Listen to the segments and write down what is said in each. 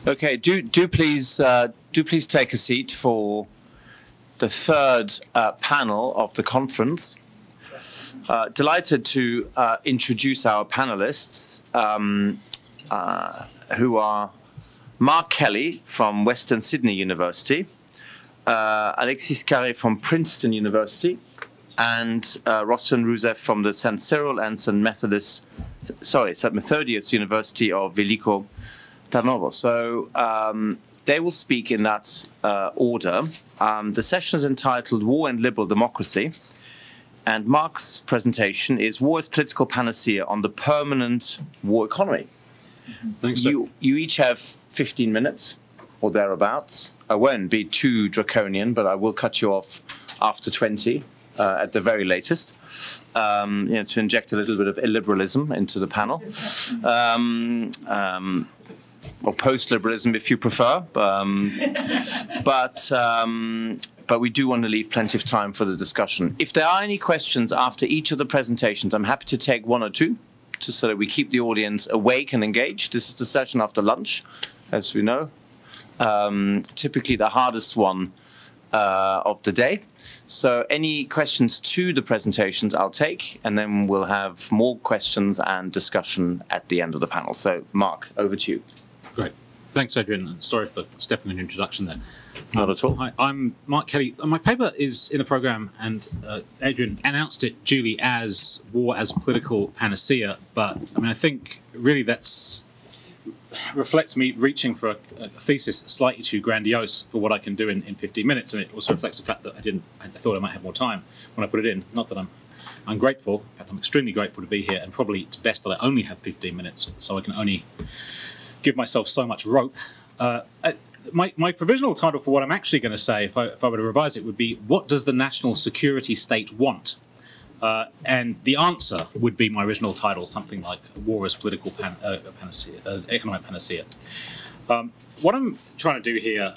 Okay, do please take a seat for the third panel of the conference. Delighted to introduce our panelists, who are Mark Kelly from Western Sydney University, Alexis Carré from Princeton University, and Rossen Roussev from the St. Cyril and St. Methodius University of Veliko, Tarnovo. So they will speak in that order. The session is entitled War and Liberal Democracy, and Mark's presentation is War as Political Panacea on the Permanent War Economy. Thanks. You each have 15 minutes or thereabouts. I won't be too draconian, but I will cut you off after 20 at the very latest, to inject a little bit of illiberalism into the panel. Or post-liberalism, if you prefer, but we do want to leave plenty of time for the discussion. If there are any questions after each of the presentations, I'm happy to take one or two, just so that we keep the audience awake and engaged. This is the session after lunch, as we know, typically the hardest one of the day. So any questions to the presentations I'll take, and then we'll have more questions and discussion at the end of the panel. So Mark, over to you. Great. Thanks, Adrian. Sorry for stepping in your introduction there. Not at all. Hi, I'm Mark Kelly. My paper is in the programme, and Adrian announced it duly as War as Political Panacea, but I mean, I think really that's reflects me reaching for a thesis that's slightly too grandiose for what I can do in 15 minutes, and it also reflects the fact that I thought I might have more time when I put it in. Not that I'm grateful, in fact I'm extremely grateful to be here, and probably it's best that I only have 15 minutes, so I can only give myself so much rope. My provisional title for what I'm actually going to say, if I were to revise it, would be, what does the national security state want? And the answer would be my original title, something like War as Political Panacea, Economic Panacea. What I'm trying to do here,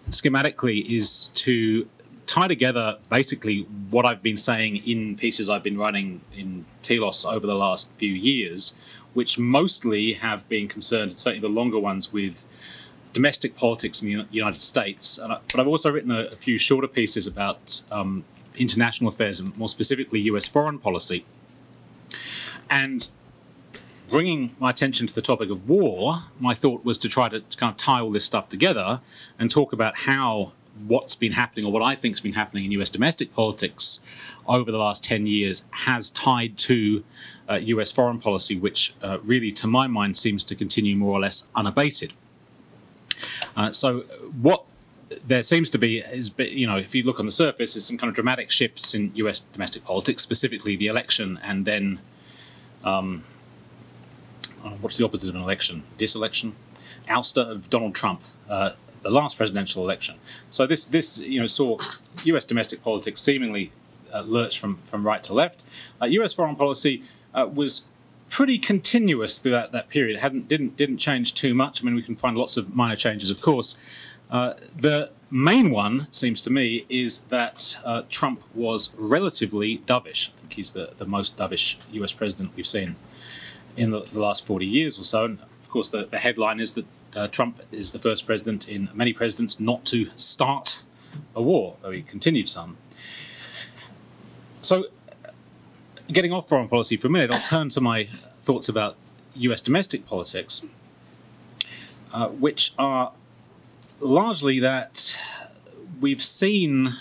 schematically, is to tie together basically what I've been saying in pieces I've been running in Telos over the last few years, which mostly have been concerned, certainly the longer ones, with domestic politics in the United States. But I've also written a few shorter pieces about international affairs, and more specifically US foreign policy. And bringing my attention to the topic of war, my thought was to try to kind of tie all this stuff together and talk about how what's been happening, or what I think has been happening in US domestic politics over the last 10 years has tied to US foreign policy, which really, to my mind, seems to continue more or less unabated. So what there seems to be is, if you look on the surface, is some kind of dramatic shifts in US domestic politics, specifically the election, and then what's the opposite of an election? Diselection? Ouster of Donald Trump, the last presidential election. So this saw US domestic politics seemingly lurch from right to left. US foreign policy was pretty continuous throughout that period. Didn't change too much. I mean, we can find lots of minor changes, of course. The main one, seems to me, is that Trump was relatively dovish. I think he's the most dovish US president we've seen in the last 40 years or so. And of course, the headline is that Trump is the first president in many presidents not to start a war, though he continued some. So, getting off foreign policy for a minute, I'll turn to my thoughts about US domestic politics, which are largely that we've seen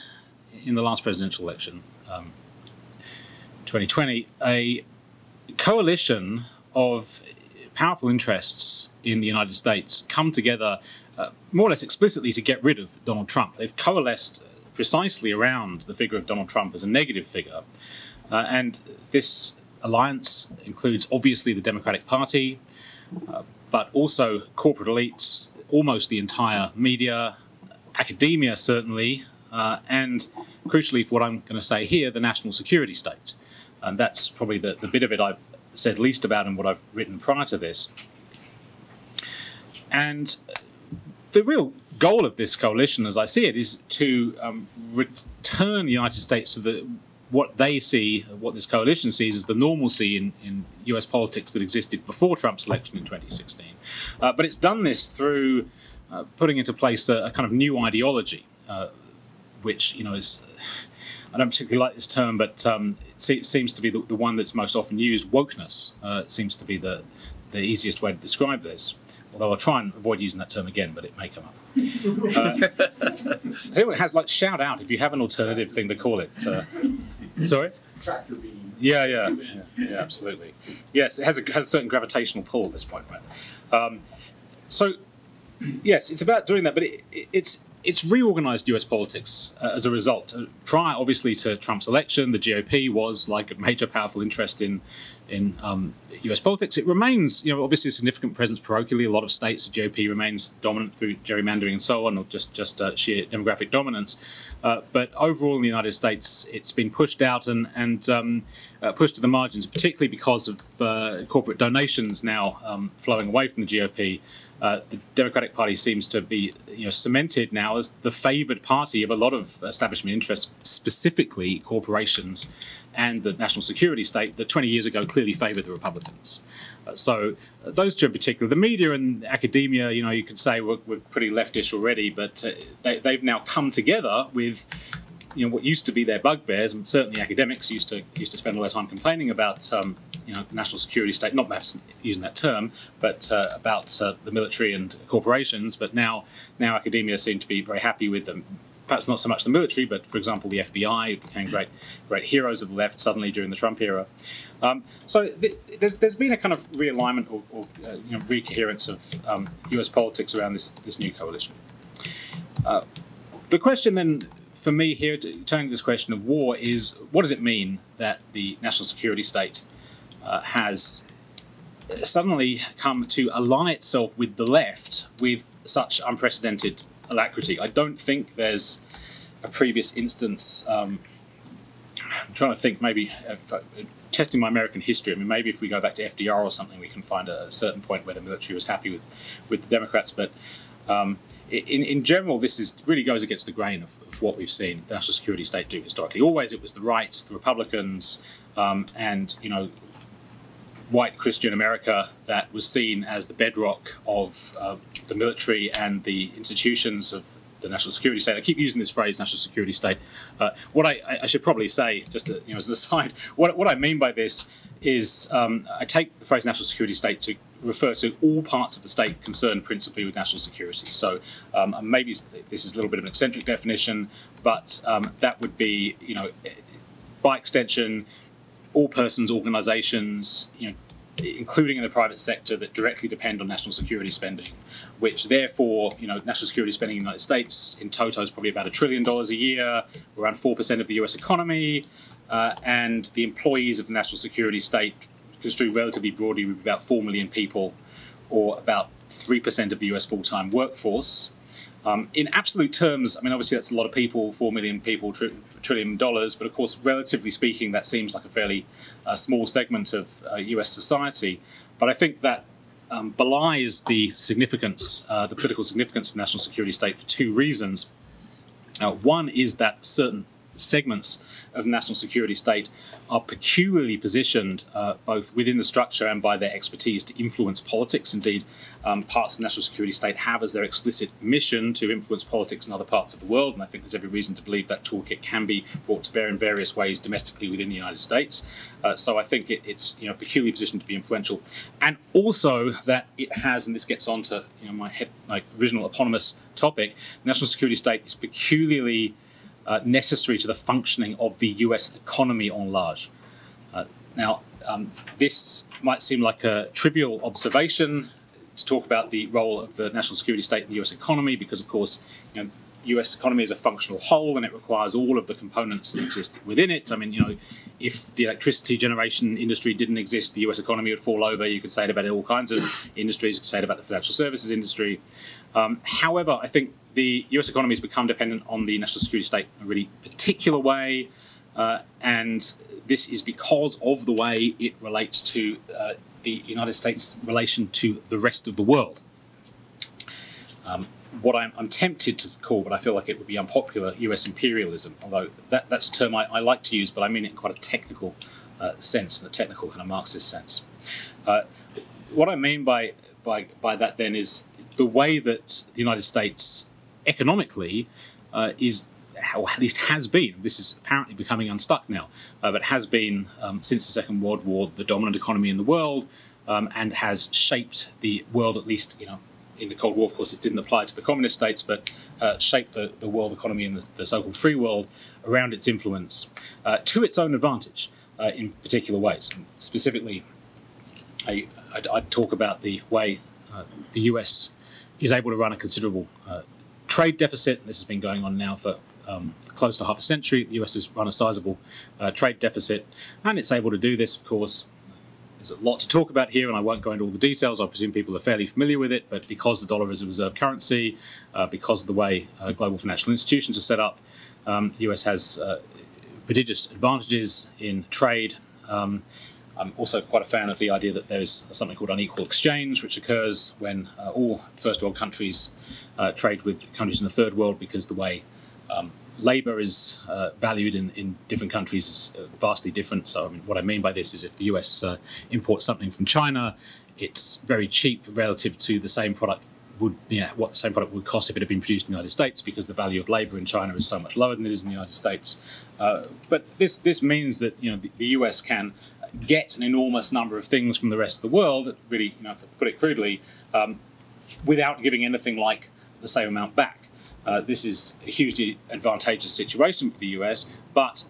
in the last presidential election, 2020, a coalition of powerful interests in the United States come together more or less explicitly to get rid of Donald Trump. They've coalesced precisely around the figure of Donald Trump as a negative figure. And this alliance includes, obviously, the Democratic Party, but also corporate elites, almost the entire media, academia, certainly, and, crucially, for what I'm going to say here, the national security state. And that's probably the bit of it I've said least about in what I've written prior to this. And the real goal of this coalition, as I see it, is to return the United States to what they see, what this coalition sees, as the normalcy in US politics that existed before Trump's election in 2016. But it's done this through putting into place a kind of new ideology, which, is, I don't particularly like this term, but it seems to be the one that's most often used. Wokeness seems to be the easiest way to describe this. Although I'll try and avoid using that term again, but it may come up. Anyone has, shout out if you have an alternative thing to call it. Sorry? Tractor beam. Yeah, absolutely. Yes, it has a certain gravitational pull at this point, right? So, yes, it's about doing that, but it's reorganized US politics as a result. Prior, obviously, to Trump's election, the GOP was like a major, powerful interest in US politics. It remains, obviously a significant presence parochially. A lot of states, the GOP remains dominant through gerrymandering and so on, or just sheer demographic dominance. But overall in the United States, it's been pushed out and pushed to the margins, particularly because of corporate donations now flowing away from the GOP. The Democratic Party seems to be cemented now as the favoured party of a lot of establishment interests, specifically corporations and the national security state that 20 years ago clearly favoured the Republicans. So those two in particular, the media and academia, you could say were pretty leftish already, but they've now come together with what used to be their bugbears, and certainly academics used to spend all their time complaining about the national security state, not perhaps using that term, but about the military and corporations. But now academia seem to be very happy with them. Perhaps not so much the military, but for example, the FBI became great heroes of the left suddenly during the Trump era. So there's been a kind of realignment or recoherence of US politics around this new coalition. The question then, for me here, turning to this question of war, is what does it mean that the national security state has suddenly come to ally itself with the left with such unprecedented alacrity? I don't think there's a previous instance. I'm trying to think, maybe testing my American history. I mean, maybe if we go back to FDR or something, we can find a certain point where the military was happy with the Democrats. But in general, this really goes against the grain of what we've seen the national security state do historically. Always it was the right, the Republicans, and white Christian America that was seen as the bedrock of the military and the institutions of the national security state. I keep using this phrase, national security state. What I should probably say, just to, as an aside, what I mean by this is I take the phrase national security state to refer to all parts of the state concerned principally with national security. So maybe this is a little bit of an eccentric definition, but that would be, by extension, all persons, organisations, including in the private sector, that directly depend on national security spending, which therefore, national security spending in the United States in toto is probably about $1 trillion a year, around 4% of the US economy, and the employees of the national security state, construed relatively broadly, with about 4 million people, or about 3% of the US full-time workforce. In absolute terms, I mean, obviously that's a lot of people, 4 million people, $1 trillion, but of course, relatively speaking, that seems like a fairly small segment of US society. But I think that belies the significance, the political significance of the national security state for two reasons. One is that certain segments of the national security state are peculiarly positioned both within the structure and by their expertise to influence politics. Indeed, parts of the national security state have as their explicit mission to influence politics in other parts of the world, and I think there's every reason to believe that toolkit can be brought to bear in various ways domestically within the United States. So I think it's peculiarly positioned to be influential, and also that it has, and this gets on to my original eponymous topic, the national security state is peculiarly necessary to the functioning of the US economy en large. Now, this might seem like a trivial observation to talk about the role of the national security state in the US economy, because of course, US economy is a functional whole and it requires all of the components that exist within it. I mean, if the electricity generation industry didn't exist, the US economy would fall over. You could say it about all kinds of industries. You could say it about the financial services industry. However, I think the US economy has become dependent on the national security state in a really particular way, and this is because of the way it relates to the United States' relation to the rest of the world. what I'm tempted to call, but I feel like it would be unpopular, US imperialism, although that's a term I like to use, but I mean it in quite a technical sense, in a technical kind of Marxist sense. What I mean by that then is the way that the United States economically is, or at least has been, this is apparently becoming unstuck now, but has been since the Second World War the dominant economy in the world, and has shaped the world, at least, in the Cold War, of course, it didn't apply to the communist states, but shaped the world economy in the so-called free world around its influence to its own advantage in particular ways. And specifically, I'd talk about the way the US is able to run a considerable trade deficit. This has been going on now for close to half a century. The US has run a sizable trade deficit, and it's able to do this, of course. There's a lot to talk about here, and I won't go into all the details. I presume people are fairly familiar with it, but because the dollar is a reserve currency, because of the way global financial institutions are set up, the US has prodigious advantages in trade. I'm also quite a fan of the idea that there's something called unequal exchange, which occurs when all first world countries trade with countries in the third world, because the way labour is valued in different countries is vastly different. So what I mean by this is if the US imports something from China, it's very cheap relative to the same product what the same product would cost if it had been produced in the United States, because the value of labour in China is so much lower than it is in the United States. But this means that the US can get an enormous number of things from the rest of the world, really, to put it crudely, without giving anything like the same amount back. This is a hugely advantageous situation for the US, but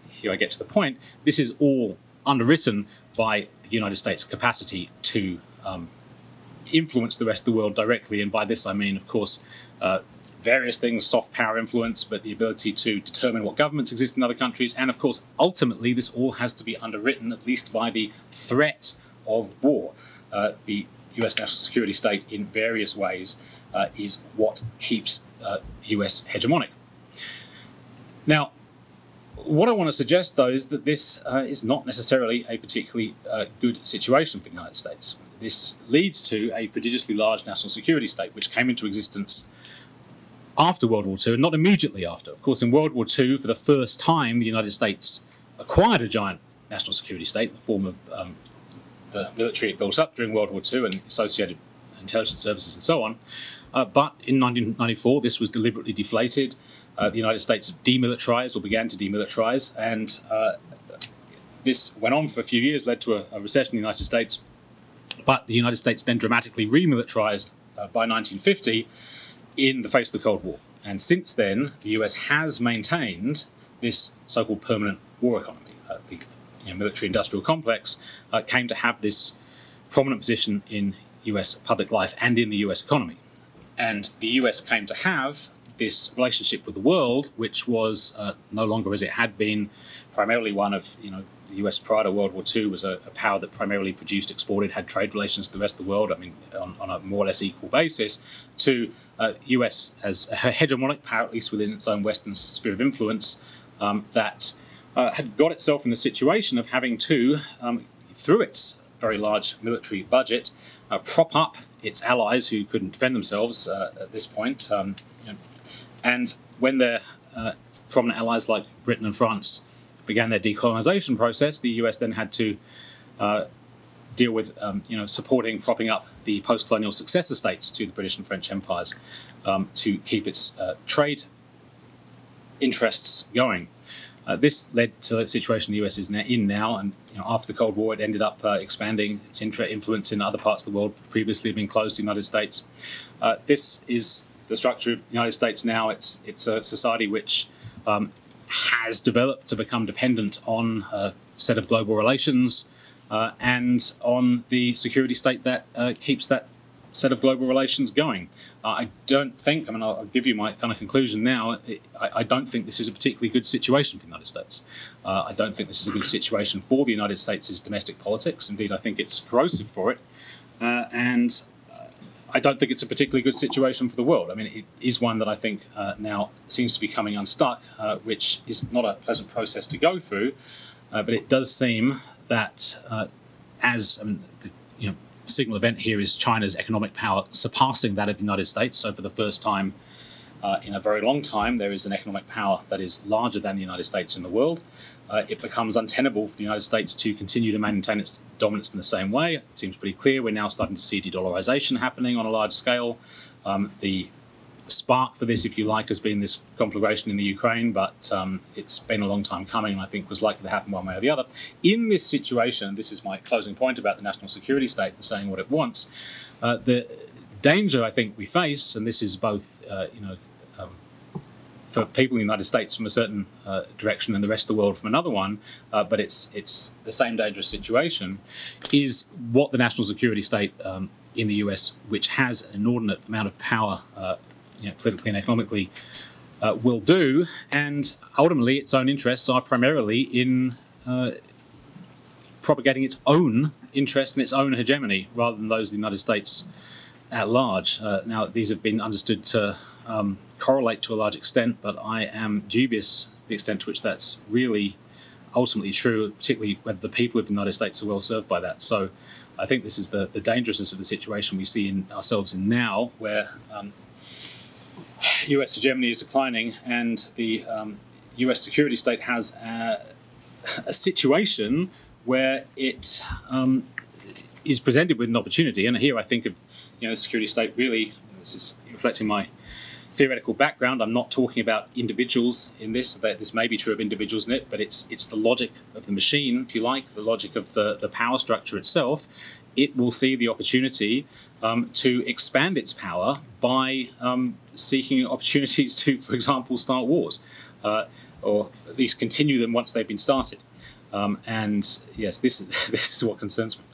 here I get to the point, this is all underwritten by the United States' capacity to influence the rest of the world directly, and by this I mean, of course, various things, soft power influence, but the ability to determine what governments exist in other countries, and of course, ultimately, this all has to be underwritten, at least by the threat of war. The US national security state, in various ways, is what keeps the US hegemonic. Now, what I want to suggest, though, is that this is not necessarily a particularly good situation for the United States. This leads to a prodigiously large national security state, which came into existence after World War II, and not immediately after. Of course, in World War II, for the first time, the United States acquired a giant national security state in the form of the military it built up during World War II and associated intelligence services and so on. But in 1994, this was deliberately deflated. The United States demilitarized, or began to demilitarize, and this went on for a few years, led to a recession in the United States. But the United States then dramatically remilitarized by 1950 in the face of the Cold War. And since then, the US has maintained this so-called permanent war economy. The military-industrial complex came to have this prominent position in US public life and in the US economy. And the US came to have this relationship with the world, which was no longer as it had been, primarily one of, the US prior to World War II was a power that primarily produced, exported, had trade relations to the rest of the world, on a more or less equal basis, to US as a hegemonic power, at least within its own Western sphere of influence, that had got itself in the situation of having to, through its very large military budget, prop up its allies who couldn't defend themselves at this point. And when their prominent allies like Britain and France began their decolonisation process, the US then had to deal with supporting, propping up the post-colonial successor states to the British and French empires to keep its trade interests going. This led to the situation the US is in now, and after the Cold War, it ended up expanding its influence in other parts of the world previously had been closed to the United States. This is the structure of the United States now. It's a society which has developed to become dependent on a set of global relations and on the security state that keeps that set of global relations going. I don't think, I'll give you my kind of conclusion now, I don't think this is a particularly good situation for the United States. I don't think this is a good situation for the United States' domestic politics. Indeed, I think it's corrosive for it. And I don't think it's a particularly good situation for the world. It is one that I think now seems to be coming unstuck, which is not a pleasant process to go through, but it does seem that signal event here is China's economic power surpassing that of the United States. So for the first time in a very long time, there is an economic power that is larger than the United States in the world. It becomes untenable for the United States to continue to maintain its dominance in the same way. It seems pretty clear. We're now starting to see de-dollarization happening on a large scale. The spark for this, if you like, has been this conflagration in the Ukraine, but it's been a long time coming, and I think was likely to happen one way or the other. In this situation, this is my closing point about the national security state and saying what it wants, the danger I think we face, and this is both, for people in the United States from a certain direction and the rest of the world from another one, but it's the same dangerous situation, is what the national security state in the US, which has an inordinate amount of power politically and economically, will do, and ultimately its own interests are primarily in propagating its own interest and its own hegemony rather than those of the United States at large. Now, these have been understood to correlate to a large extent, but I am dubious the extent to which that's really ultimately true, particularly whether the people of the United States are well served by that. So I think this is the dangerousness of the situation we see ourselves in now, where US hegemony is declining and the US security state has a situation where it is presented with an opportunity. And here I think of the security state really, this is reflecting my theoretical background. I'm not talking about individuals in this. This may be true of individuals in it, but it's the logic of the machine, if you like, the logic of the power structure itself. It will see the opportunity to expand its power by seeking opportunities to, for example, start wars, or at least continue them once they've been started. And yes, this is what concerns me.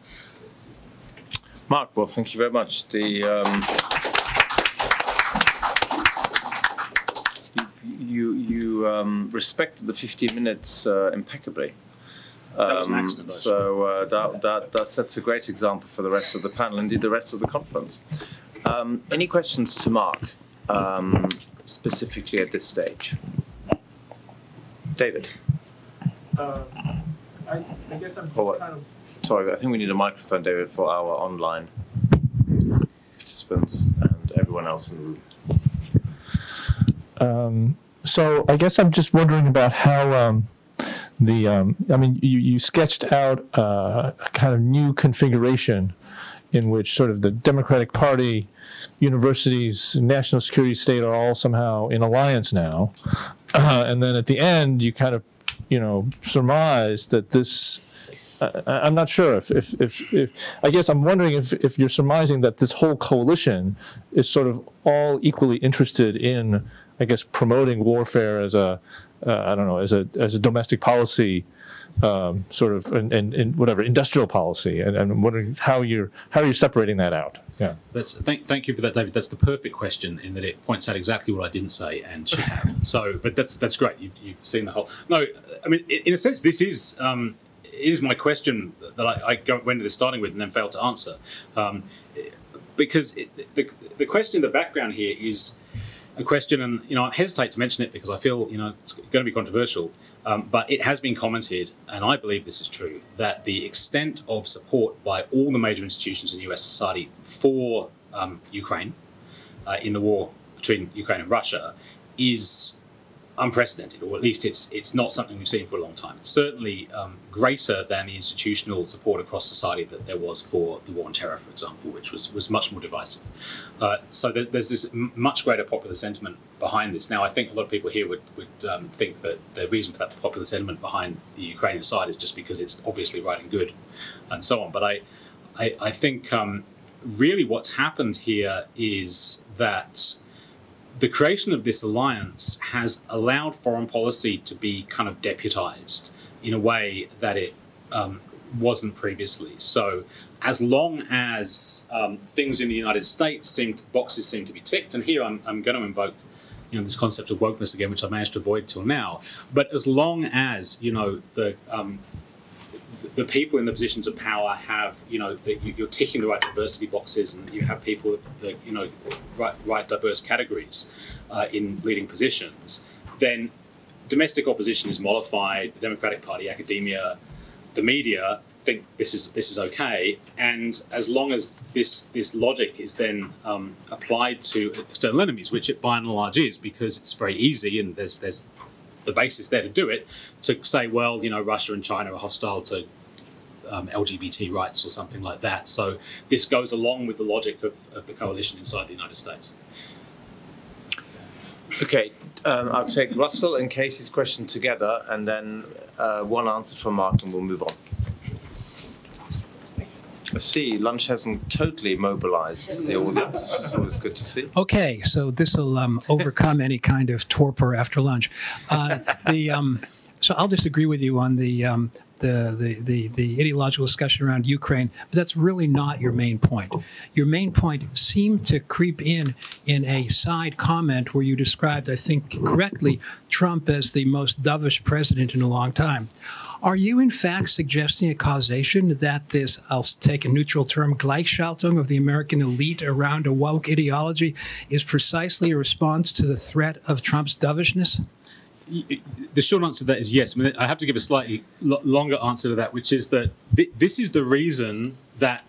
Mark, well, thank you very much. You respected the 15 minutes impeccably. That was an accident, so that sets a great example for the rest of the panel, indeed the rest of the conference. Any questions to Mark, specifically at this stage? David? I guess I'm kind of... Sorry, I think we need a microphone, David, for our online participants and everyone else in the room. So I guess I'm just wondering about how you sketched out a kind of new configuration in which sort of the Democratic Party, universities, national security state are all somehow in alliance now. And then at the end, you kind of, surmise that this, I'm not sure if I guess I'm wondering if you're surmising that this whole coalition is sort of all equally interested in, I guess, promoting warfare as a, I don't know, as a domestic policy, sort of, and whatever, industrial policy, and I'm wondering how you're separating that out. Yeah. Thank you for that, David. That's the perfect question in that it points out exactly what I didn't say and should have. So, but that's great. You've seen the whole. No, I mean, in a sense, this is my question that I went into this starting with and then failed to answer, because the question in the background here is a question, and I hesitate to mention it because I feel it's going to be controversial, but it has been commented, and I believe this is true, that the extent of support by all the major institutions in US society for Ukraine in the war between Ukraine and Russia is unprecedented, or at least it's not something we've seen for a long time. It's certainly greater than the institutional support across society that there was for the war on terror, for example, which was much more divisive. So there's this much greater popular sentiment behind this. Now, I think a lot of people here would think that the reason for that popular sentiment behind the Ukrainian side is just because it's obviously right and good, and so on. But I think really what's happened here is that the creation of this alliance has allowed foreign policy to be kind of deputized in a way that it wasn't previously. So as long as things in the United States boxes seem to be ticked, and here I'm going to invoke this concept of wokeness again, which I managed to avoid till now, but as long as the people in the positions of power have, you're ticking the right diversity boxes, and you have people that, right diverse categories in leading positions, then domestic opposition is mollified, the Democratic Party, academia, the media think this is okay, and as long as this logic is then applied to external enemies, which it by and large is, because it's very easy and there's the basis there to do it, to say, well, Russia and China are hostile to LGBT rights or something like that. So this goes along with the logic of the coalition inside the United States. Okay, I'll take Russell and Casey's question together, and then one answer from Mark, and we'll move on. I see lunch hasn't totally mobilized the audience. It's always good to see. Okay, so this will overcome any kind of torpor after lunch. So I'll disagree with you on the ideological discussion around Ukraine, but that's really not your main point. Your main point seemed to creep in a side comment where you described, I think correctly, Trump as the most dovish president in a long time. Are you, in fact, suggesting a causation that this, I'll take a neutral term, Gleichschaltung of the American elite around a woke ideology is precisely a response to the threat of Trump's dovishness? The short answer to that is yes. I mean, I have to give a slightly longer answer to that, which is that this is the reason that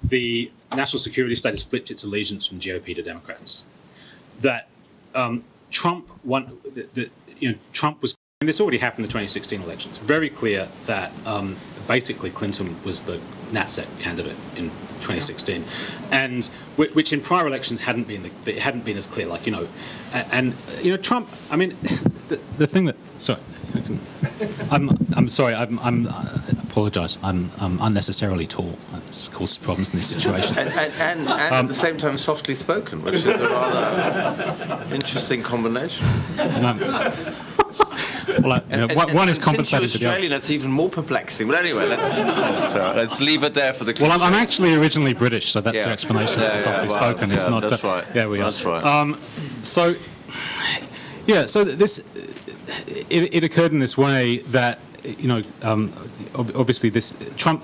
the national security state has flipped its allegiance from GOP to Democrats. That Trump won. Trump was. And this already happened in the 2016 elections. Very clear that basically Clinton was the NatSec candidate in 2016, and which in prior elections hadn't been as clear. Trump. I mean, the thing that. Sorry, I'm sorry. I apologise. I'm unnecessarily tall. That causes problems in these situations. and at the same time softly spoken, which is a rather interesting combination. Well, one is compensated for the other. Australian, that's even more perplexing. But anyway, let's leave it there for the. Well, I'm actually originally British, so that's the explanation. Softly spoken. It's not. That's right. There we are. That's right. So this it occurred in this way that obviously this Trump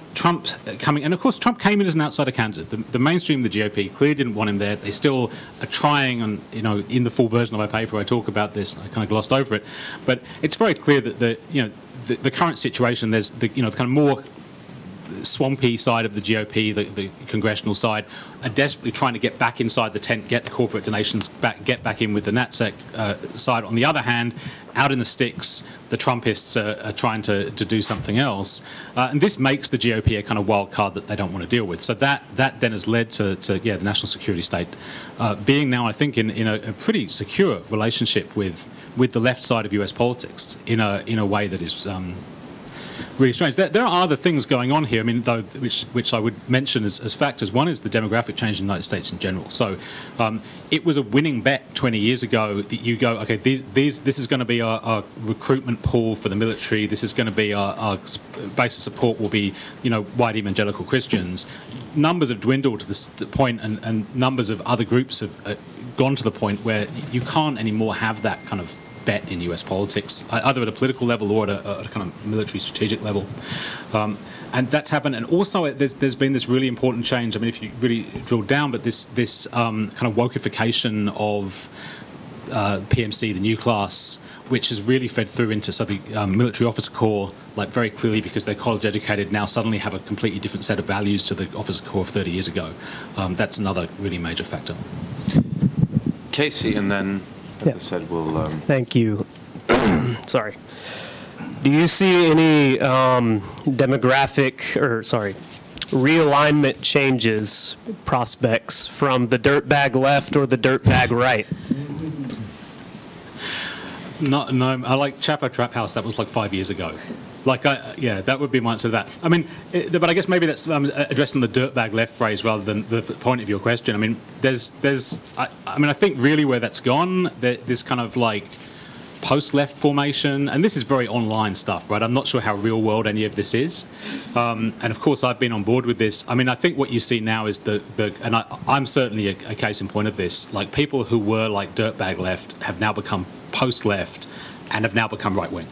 coming, and of course Trump came in as an outsider candidate. The mainstream of the GOP clearly didn't want him there. They still are trying, and in the full version of my paper I talk about this. I kind of glossed over it, but it's very clear that the current situation, there's the kind of more swampy side of the GOP, the congressional side, are desperately trying to get back inside the tent, get the corporate donations back, get back in with the NatSec side. On the other hand, out in the sticks, the Trumpists are trying to do something else. And this makes the GOP a kind of wild card that they don't want to deal with. So that then has led to the national security state being now, I think, in a pretty secure relationship with the left side of US politics in a way that is really strange. There are other things going on here, I mean, though, which I would mention as factors. One is the demographic change in the United States in general. So it was a winning bet 20 years ago that you go, okay, this is going to be our recruitment pool for the military. This is going to be our base of support will be, white evangelical Christians. Numbers have dwindled to this point, and numbers of other groups have gone to the point where you can't anymore have that kind of bet in US politics, either at a political level or at a kind of military strategic level. And that's happened. And also there's been this really important change. I mean, if you really drill down, but this kind of wokeification of PMC, the new class, which has really fed through into the military officer corps, like very clearly, because they're college educated, now suddenly have a completely different set of values to the officer corps of 30 years ago. That's another really major factor. Casey, and then, as I said, we'll... Thank you. Sorry. Do you see any realignment changes, prospects from the dirtbag left or the dirtbag right? No, I like Chapo Trap House. That was like 5 years ago. That would be my answer to that. I mean, but I guess maybe that's addressing the dirtbag left phrase rather than the point of your question. I mean, I think really where that's gone, this kind of like post-left formation, and this is very online stuff, right? I'm not sure how real world any of this is. And of course, I've been on board with this. I mean, I think what you see now is and I'm certainly a case in point of this, like people who were like dirtbag left have now become post-left and have now become right-wing.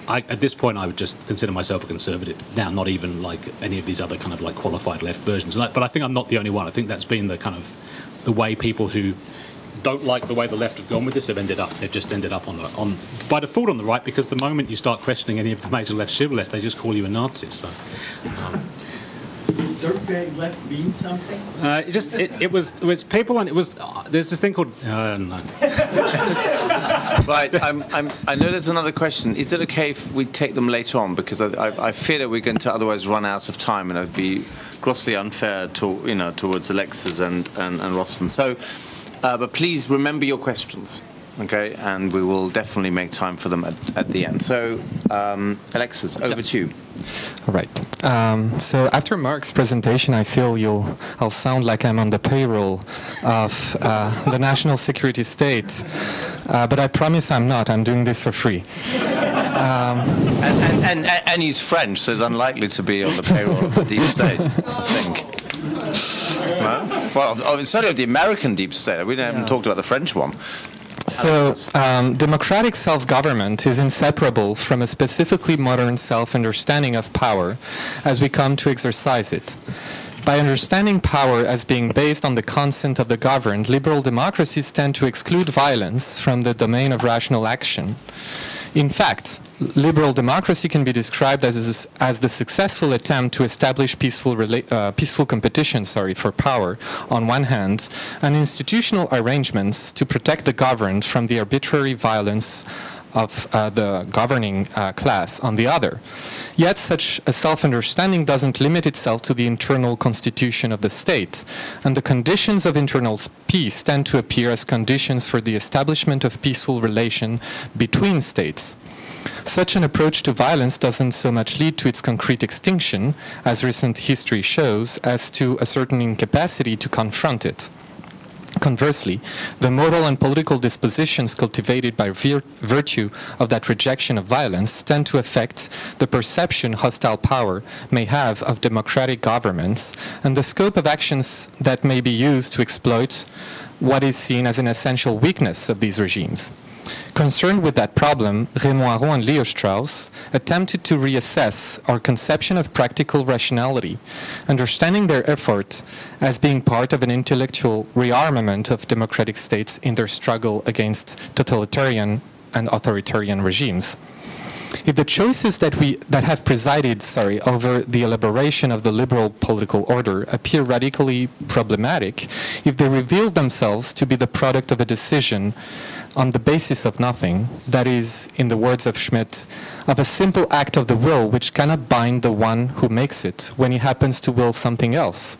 At this point, I would just consider myself a conservative now, not even like any of these other kind of like qualified left versions. But I think I'm not the only one. I think that's been the kind of the way people who don't like the way the left have gone with this. They've just ended up by default on the right, because the moment you start questioning any of the major left shibboleths, they just call you a Nazi. So. Dirtbag left mean something? It was people, and it was there's this thing called no. Right, I know there's another question. Is it okay if we take them later on, because I fear that we're going to otherwise run out of time, and it'd be grossly unfair towards Alexis and Rossen. So, but please remember your questions, okay? And we will definitely make time for them at the end. So, Alexis, over to you. All right. So after Mark's presentation, I feel I'll sound like I'm on the payroll of the national security state, but I promise I'm not. I'm doing this for free. And he's French, so it's unlikely to be on the payroll of the deep state, I think. Well, certainly of the American deep state. We haven't talked about the French one. So, democratic self-government is inseparable from a specifically modern self-understanding of power as we come to exercise it. By understanding power as being based on the consent of the governed, liberal democracies tend to exclude violence from the domain of rational action. In fact, liberal democracy can be described as the successful attempt to establish peaceful competition for power on one hand, and institutional arrangements to protect the governed from the arbitrary violence of the governing class on the other. Yet such a self-understanding doesn't limit itself to the internal constitution of the state, and the conditions of internal peace tend to appear as conditions for the establishment of peaceful relation between states. Such an approach to violence doesn't so much lead to its concrete extinction, as recent history shows, as to a certain incapacity to confront it. Conversely, the moral and political dispositions cultivated by virtue of that rejection of violence tend to affect the perception hostile power may have of democratic governments and the scope of actions that may be used to exploit what is seen as an essential weakness of these regimes. Concerned with that problem, Raymond Aron and Leo Strauss attempted to reassess our conception of practical rationality, understanding their effort as being part of an intellectual rearmament of democratic states in their struggle against totalitarian and authoritarian regimes. If the choices that have presided over the elaboration of the liberal political order appear radically problematic, if they reveal themselves to be the product of a decision on the basis of nothing, that is, in the words of Schmitt, of a simple act of the will which cannot bind the one who makes it when he happens to will something else,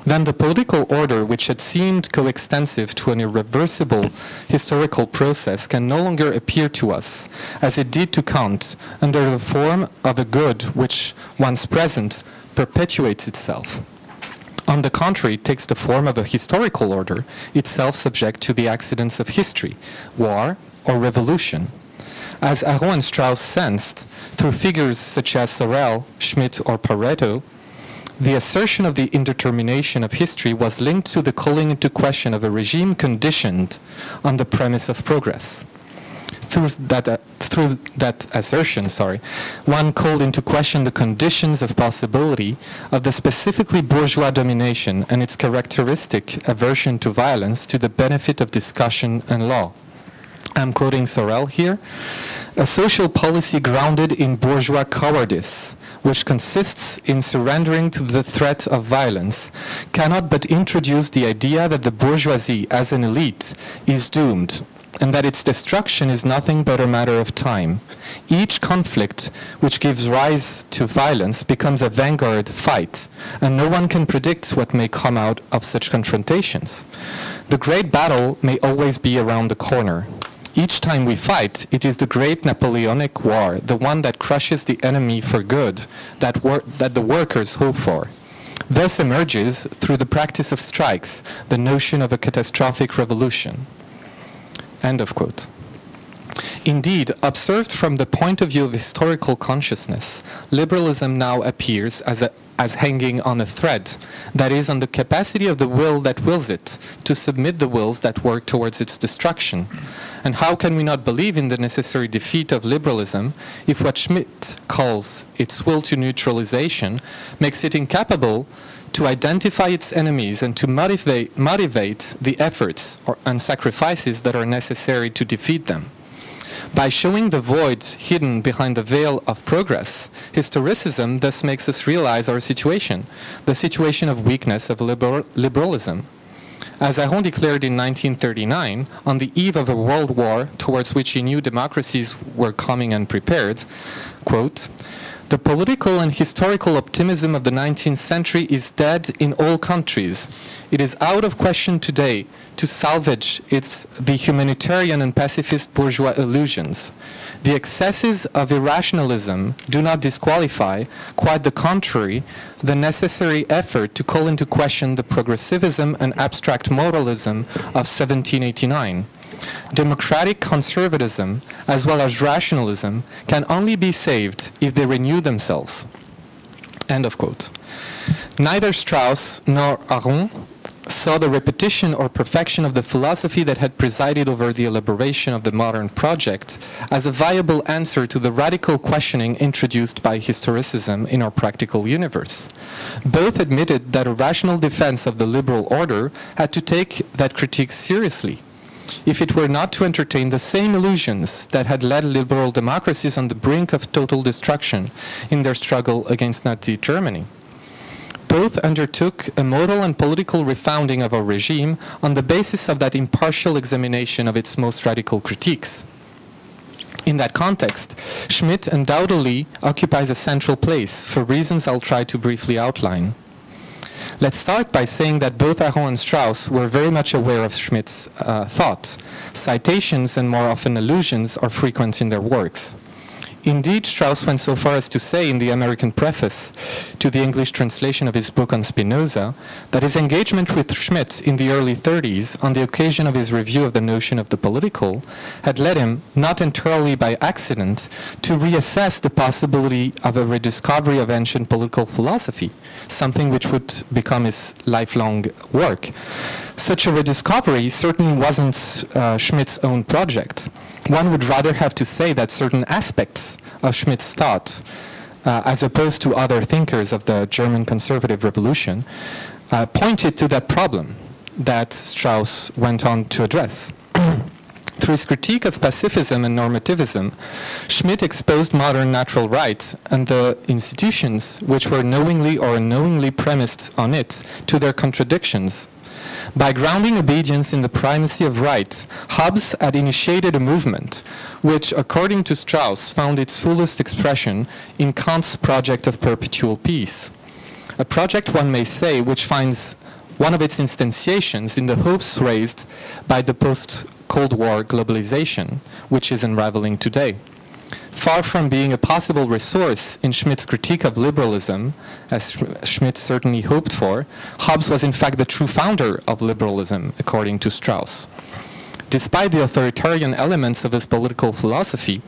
then the political order which had seemed coextensive to an irreversible historical process can no longer appear to us, as it did to Kant, under the form of a good which, once present, perpetuates itself. On the contrary, it takes the form of a historical order, itself subject to the accidents of history, war, or revolution. As Aron and Strauss sensed, through figures such as Cyril, Schmitt, or Pareto, the assertion of the indetermination of history was linked to the calling into question of a regime conditioned on the premise of progress. Through that assertion, one called into question the conditions of possibility of the specifically bourgeois domination and its characteristic aversion to violence to the benefit of discussion and law. I'm quoting Sorel here. A social policy grounded in bourgeois cowardice, which consists in surrendering to the threat of violence, cannot but introduce the idea that the bourgeoisie as an elite is doomed, and that its destruction is nothing but a matter of time. Each conflict which gives rise to violence becomes a vanguard fight, and no one can predict what may come out of such confrontations. The great battle may always be around the corner. Each time we fight, it is the great Napoleonic war, the one that crushes the enemy for good, that the workers hope for. Thus emerges, through the practice of strikes, the notion of a catastrophic revolution. End of quote. Indeed, observed from the point of view of historical consciousness, liberalism now appears as as hanging on a thread, that is, on the capacity of the will that wills it to submit the wills that work towards its destruction. And how can we not believe in the necessary defeat of liberalism if what Schmitt calls its will to neutralization makes it incapable to identify its enemies and to motivate the efforts and sacrifices that are necessary to defeat them? By showing the void hidden behind the veil of progress, historicism thus makes us realize our situation, the situation of weakness of liberalism. As Aron declared in 1939, on the eve of a world war towards which he knew democracies were coming unprepared, quote, "The political and historical optimism of the 19th century is dead in all countries. It is out of question today to salvage the humanitarian and pacifist bourgeois illusions. The excesses of irrationalism do not disqualify, quite the contrary, the necessary effort to call into question the progressivism and abstract moralism of 1789. Democratic conservatism, as well as rationalism, can only be saved if they renew themselves." End of quote. Neither Strauss nor Aron saw the repetition or perfection of the philosophy that had presided over the elaboration of the modern project as a viable answer to the radical questioning introduced by historicism in our practical universe. Both admitted that a rational defense of the liberal order had to take that critique seriously, if it were not to entertain the same illusions that had led liberal democracies on the brink of total destruction in their struggle against Nazi Germany. Both undertook a moral and political refounding of our regime on the basis of that impartial examination of its most radical critiques. In that context, Schmitt undoubtedly occupies a central place for reasons I'll try to briefly outline. Let's start by saying that both Aron and Strauss were very much aware of Schmitt's thought. Citations and more often allusions are frequent in their works. Indeed, Strauss went so far as to say in the American preface to the English translation of his book on Spinoza that his engagement with Schmitt in the early 30s, on the occasion of his review of the notion of the political, had led him, not entirely by accident, to reassess the possibility of a rediscovery of ancient political philosophy, something which would become his lifelong work. Such a rediscovery certainly wasn't Schmitt's own project. One would rather have to say that certain aspects of Schmitt's thought, as opposed to other thinkers of the German conservative revolution, pointed to that problem that Strauss went on to address. Through his critique of pacifism and normativism, Schmitt exposed modern natural rights and the institutions which were knowingly or unknowingly premised on it to their contradictions. By grounding obedience in the primacy of right, Hobbes had initiated a movement which, according to Strauss, found its fullest expression in Kant's project of perpetual peace. A project, one may say, which finds one of its instantiations in the hopes raised by the post-Cold War globalization, which is unraveling today. Far from being a possible resource in Schmitt's critique of liberalism, as Schmitt certainly hoped for, Hobbes was in fact the true founder of liberalism, according to Strauss. Despite the authoritarian elements of his political philosophy,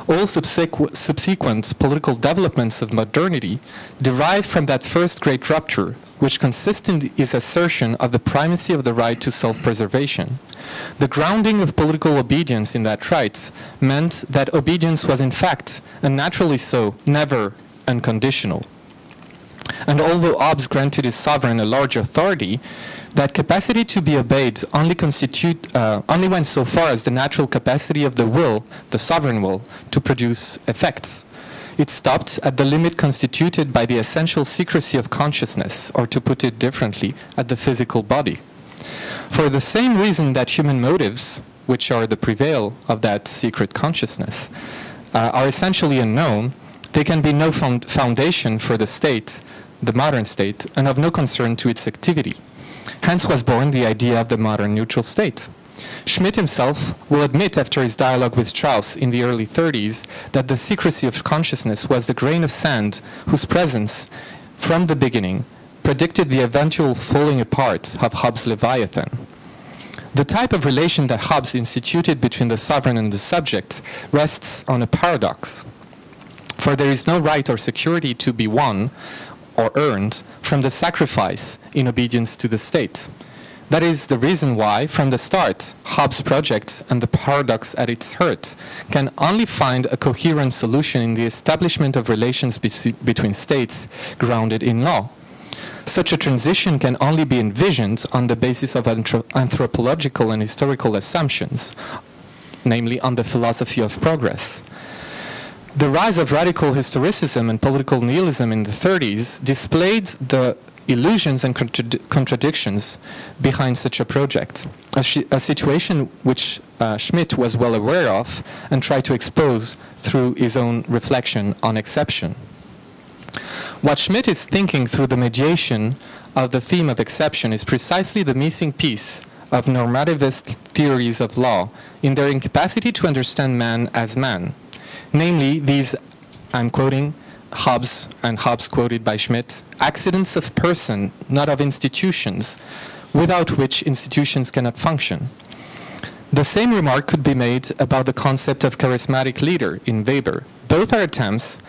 all subsequent political developments of modernity derive from that first great rupture, which consists in his assertion of the primacy of the right to self-preservation. The grounding of political obedience in that right meant that obedience was in fact, and naturally so, never unconditional. And although Hobbes granted his sovereign a large authority, that capacity to be obeyed only went so far as the natural capacity of the will, the sovereign will, to produce effects. It stopped at the limit constituted by the essential secrecy of consciousness, or to put it differently, at the physical body. For the same reason that human motives, which are the prevail of that secret consciousness, are essentially unknown, they can be no foundation for the state, the modern state, and of no concern to its activity. Hence was born the idea of the modern neutral state. Schmitt himself will admit after his dialogue with Strauss in the early 30s that the secrecy of consciousness was the grain of sand whose presence, from the beginning, predicted the eventual falling apart of Hobbes' Leviathan. The type of relation that Hobbes instituted between the sovereign and the subject rests on a paradox. For there is no right or security to be won or earned from the sacrifice in obedience to the state. That is the reason why, from the start, Hobbes' project and the paradox at its heart can only find a coherent solution in the establishment of relations between states grounded in law. Such a transition can only be envisioned on the basis of anthropological and historical assumptions, namely on the philosophy of progress. The rise of radical historicism and political nihilism in the 30s displayed the illusions and contradictions behind such a project, a situation which Schmitt was well aware of and tried to expose through his own reflection on exception. What Schmitt is thinking through the mediation of the theme of exception is precisely the missing piece of normativist theories of law in their incapacity to understand man as man. Namely, these, I'm quoting Hobbes, and Hobbes quoted by Schmitt, accidents of person, not of institutions, without which institutions cannot function. The same remark could be made about the concept of charismatic leader in Weber. Both are attempts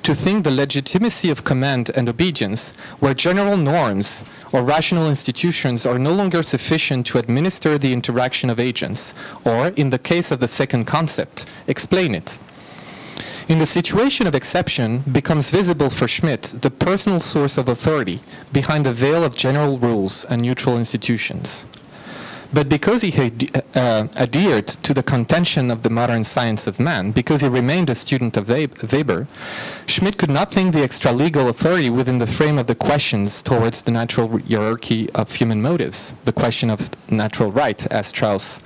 to think the legitimacy of command and obedience, where general norms or rational institutions are no longer sufficient to administer the interaction of agents, or, in the case of the second concept, explain it. In the situation of exception becomes visible for Schmitt the personal source of authority behind the veil of general rules and neutral institutions. But because he adhered to the contention of the modern science of man, because he remained a student of Weber, Schmitt could not think the extra-legal authority within the frame of the questions towards the natural hierarchy of human motives, the question of natural right, as Strauss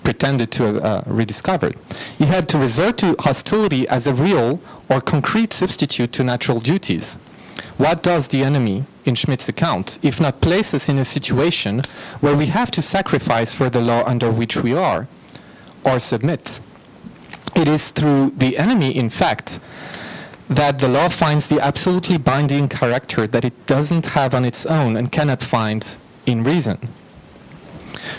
pretended to have rediscovered. He had to resort to hostility as a real or concrete substitute to natural duties. What does the enemy, in Schmitt's account, if not place us in a situation where we have to sacrifice for the law under which we are, or submit? It is through the enemy, in fact, that the law finds the absolutely binding character that it doesn't have on its own and cannot find in reason.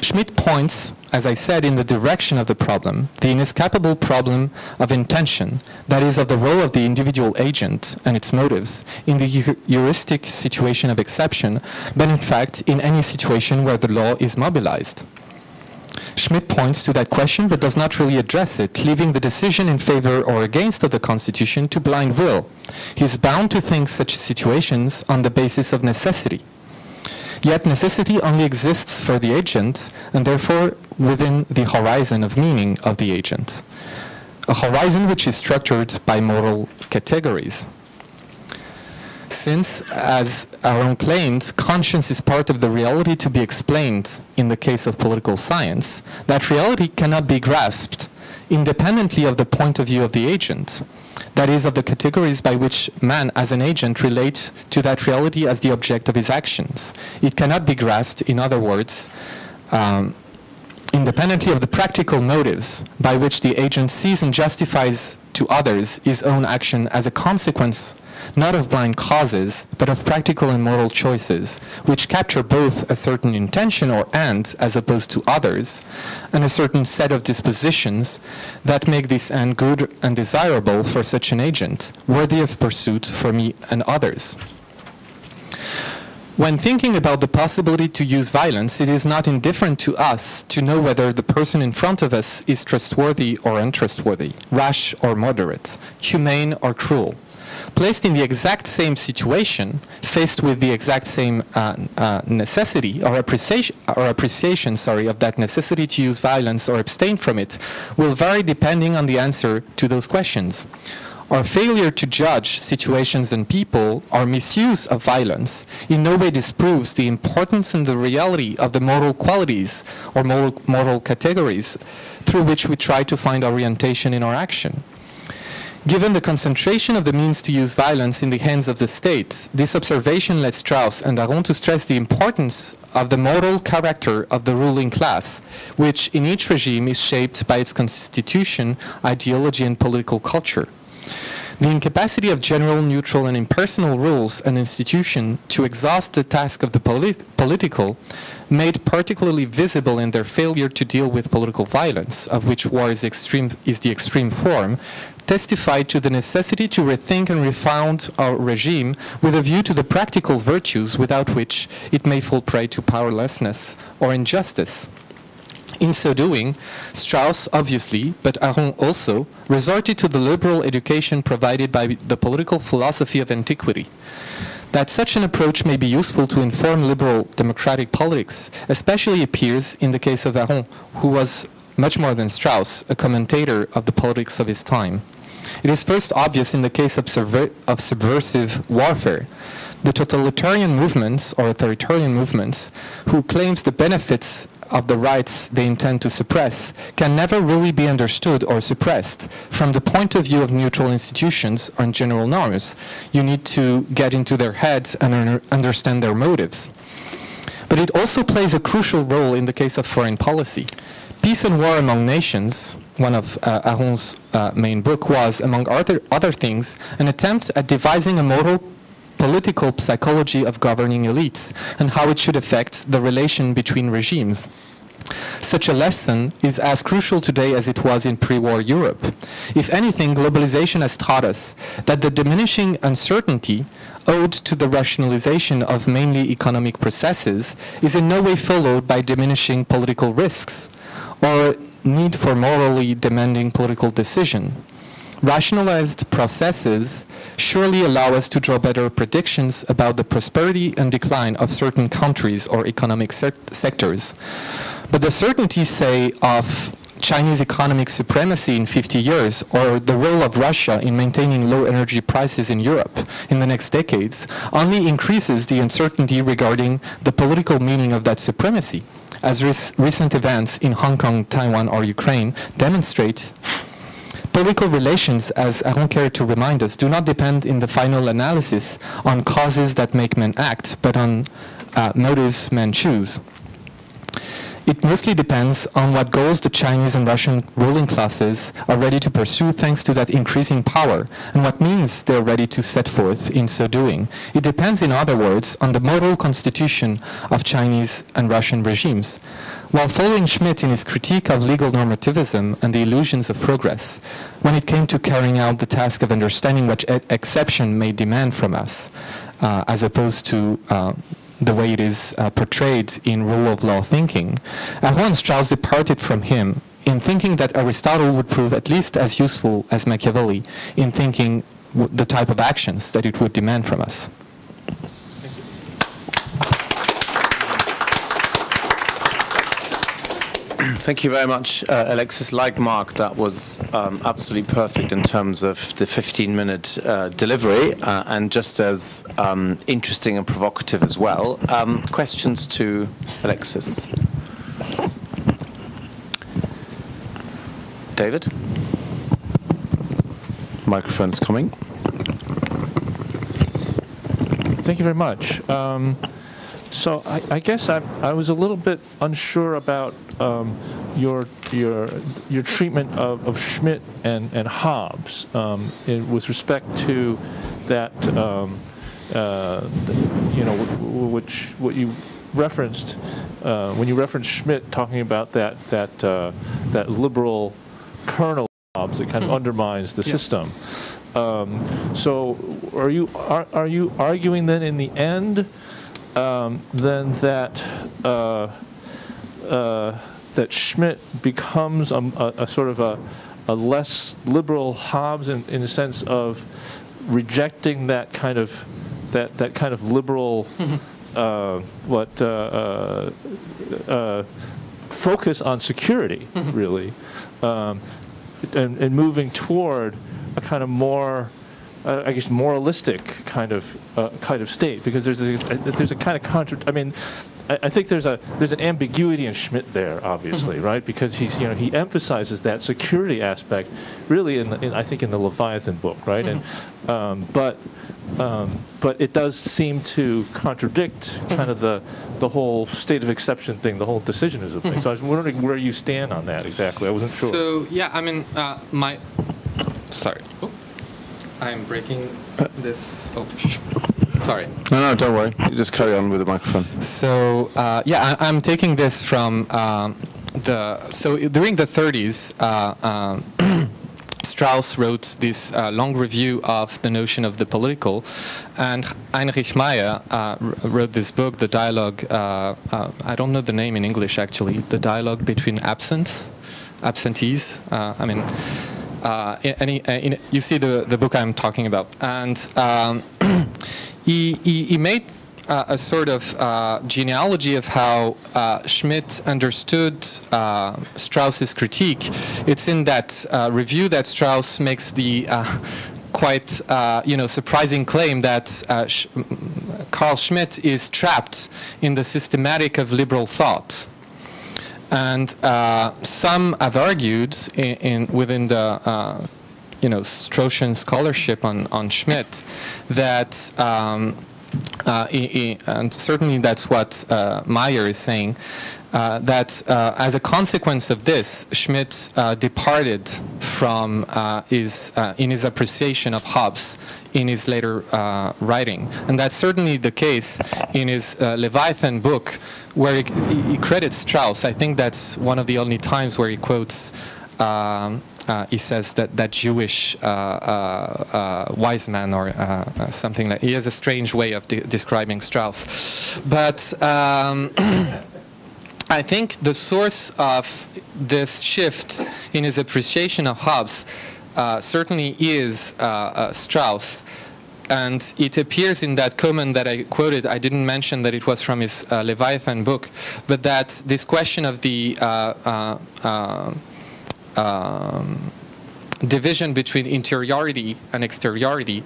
Schmitt points, as I said, in the direction of the problem, the inescapable problem of intention, that is, of the role of the individual agent and its motives in the heuristic situation of exception, but in fact in any situation where the law is mobilized. Schmitt points to that question but does not really address it, leaving the decision in favor or against of the Constitution to blind will. He is bound to think such situations on the basis of necessity. Yet necessity only exists for the agent, and therefore within the horizon of meaning of the agent, a horizon which is structured by moral categories. Since, as Aaron claimed, conscience is part of the reality to be explained in the case of political science, that reality cannot be grasped independently of the point of view of the agent, that is, of the categories by which man as an agent relates to that reality as the object of his actions. It cannot be grasped, in other words, independently of the practical motives by which the agent sees and justifies to others his own action as a consequence not of blind causes, but of practical and moral choices, which capture both a certain intention or end as opposed to others, and a certain set of dispositions that make this end good and desirable for such an agent, worthy of pursuit for me and others. When thinking about the possibility to use violence, it is not indifferent to us to know whether the person in front of us is trustworthy or untrustworthy, rash or moderate, humane or cruel. Placed in the exact same situation, faced with the exact same necessity or appreciation of that necessity to use violence or abstain from it, will vary depending on the answer to those questions. Our failure to judge situations and people, our misuse of violence, in no way disproves the importance and the reality of the moral qualities or moral categories through which we try to find orientation in our action. Given the concentration of the means to use violence in the hands of the state, this observation led Strauss and Aron to stress the importance of the moral character of the ruling class, which in each regime is shaped by its constitution, ideology, and political culture. The incapacity of general, neutral, and impersonal rules and institutions to exhaust the task of the political, made particularly visible in their failure to deal with political violence, of which war is the extreme form, testified to the necessity to rethink and refound our regime with a view to the practical virtues without which it may fall prey to powerlessness or injustice. In so doing, Strauss obviously, but Aron also, resorted to the liberal education provided by the political philosophy of antiquity. That such an approach may be useful to inform liberal democratic politics especially appears in the case of Aron, who was, much more than Strauss, a commentator of the politics of his time. It is first obvious in the case of subversive warfare. The totalitarian movements or authoritarian movements who claims the benefits of the rights they intend to suppress can never really be understood or suppressed from the point of view of neutral institutions or general norms. You need to get into their heads and understand their motives. But it also plays a crucial role in the case of foreign policy. Peace and War Among Nations, one of Aron's main book, was, among other things, an attempt at devising a moral political psychology of governing elites and how it should affect the relation between regimes. Such a lesson is as crucial today as it was in pre-war Europe. If anything, globalization has taught us that the diminishing uncertainty owed to the rationalization of mainly economic processes is in no way followed by diminishing political risks or need for morally demanding political decision. Rationalized processes surely allow us to draw better predictions about the prosperity and decline of certain countries or economic sectors. But the certainty, say, of Chinese economic supremacy in 50 years or the role of Russia in maintaining low energy prices in Europe in the next decades only increases the uncertainty regarding the political meaning of that supremacy, as recent events in Hong Kong, Taiwan, or Ukraine demonstrate. Political relations, as Aron cared to remind us, do not depend in the final analysis on causes that make men act, but on motives men choose. It mostly depends on what goals the Chinese and Russian ruling classes are ready to pursue thanks to that increasing power, and what means they're ready to set forth in so doing. It depends, in other words, on the moral constitution of Chinese and Russian regimes. While following Schmitt in his critique of legal normativism and the illusions of progress, when it came to carrying out the task of understanding what exception may demand from us, as opposed to the way it is portrayed in rule of law thinking, Aron and Strauss departed from him in thinking that Aristotle would prove at least as useful as Machiavelli in thinking the type of actions that it would demand from us. Thank you very much, Alexis. Like Mark, that was absolutely perfect in terms of the 15-minute delivery and just as interesting and provocative as well. Questions to Alexis? David? Microphone's coming. Thank you very much. So I guess I was a little bit unsure about your treatment of Schmitt and Hobbes with respect to that what you referenced when you referenced Schmitt talking about that liberal kernel of Hobbes that kind of undermines the system. So are you arguing then in the end? Then that that Schmitt becomes a sort of a less liberal Hobbes in the sense of rejecting that kind of liberal focus on security, really, and moving toward a kind of more I guess moralistic kind of state, because there's a kind of I mean, I think there's an ambiguity in Schmitt there, obviously, right? Because he emphasizes that security aspect, really I think in the Leviathan book, right? And but it does seem to contradict kind of the whole state of exception thing, the whole decisionism thing. So I was wondering where you stand on that exactly. I wasn't sure. So yeah, I mean, sorry. Oh. I'm breaking this. Oh, sorry. No, don't worry. You just carry on with the microphone. So yeah, I'm taking this from so during the 30s, Strauss wrote this long review of the notion of the political, and Heinrich Meyer wrote this book, The Dialogue, I don't know the name in English actually, The Dialogue Between Absentees. You see the book I'm talking about. And he made a sort of genealogy of how Schmitt understood Strauss's critique. It's in that review that Strauss makes the quite surprising claim that Carl Schmitt is trapped in the systematic of liberal thought. And some have argued within the Straussian scholarship on Schmitt that and certainly that's what Meyer is saying, that as a consequence of this, Schmitt departed from in his appreciation of Hobbes in his later writing. And that's certainly the case in his Leviathan book, where he credits Strauss. I think that's one of the only times where he quotes he says that Jewish wise man or something like. He has a strange way of describing Strauss, but I think the source of this shift in his appreciation of Hobbes certainly is Strauss. And it appears in that comment that I quoted. I didn't mention that it was from his Leviathan book, but that this question of the division between interiority and exteriority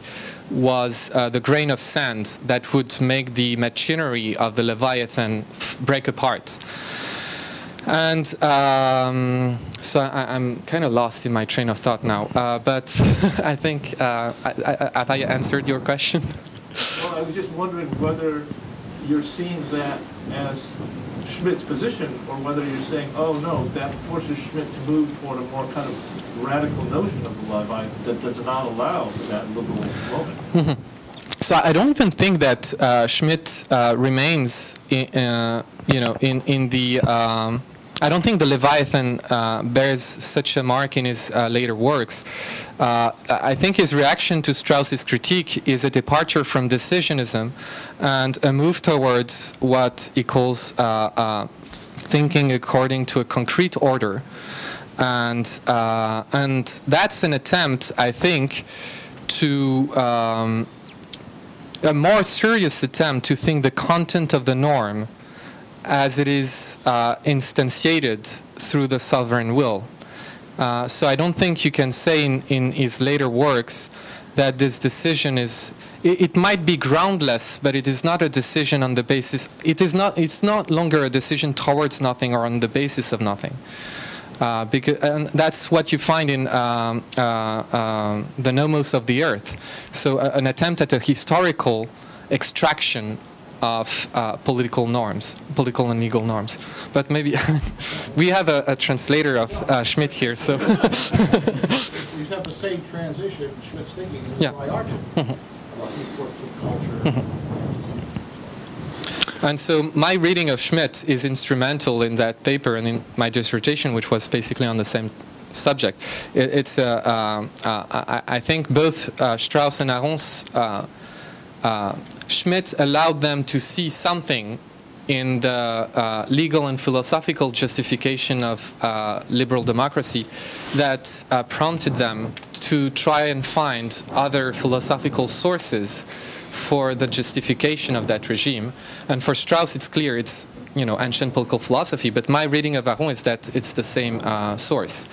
was the grain of sand that would make the machinery of the Leviathan break apart. And so I'm kind of lost in my train of thought now, but I think, have I answered your question? Well, I was just wondering whether you're seeing that as Schmitt's position, or whether you're saying, oh no, that forces Schmitt to move toward a more kind of radical notion of the Leviathan that does not allow that liberal moment. Mm-hmm. So I don't even think that Schmitt remains in the. I don't think the Leviathan bears such a mark in his later works. I think his reaction to Strauss's critique is a departure from decisionism and a move towards what he calls thinking according to a concrete order. And that's an attempt, I think, to a more serious attempt to think the content of the norm as it is instantiated through the sovereign will. So I don't think you can say in his later works that this decision is, it might be groundless, but it is not a decision on the basis, it's not longer a decision towards nothing or on the basis of nothing. And that's what you find in the Nomos of the Earth. So an attempt at a historical extraction of political norms, political and legal norms. But maybe we have a translator of Schmitt here, so. We have the same transition in Schmitt's thinking as I argue about the importance of culture. And so my reading of Schmitt is instrumental in that paper and in my dissertation, which was basically on the same subject. I think both Strauss and Arons, Schmitt allowed them to see something in the legal and philosophical justification of liberal democracy that prompted them to try and find other philosophical sources for the justification of that regime. And for Strauss, it's clear it's ancient political philosophy, but my reading of Aron is that it's the same source.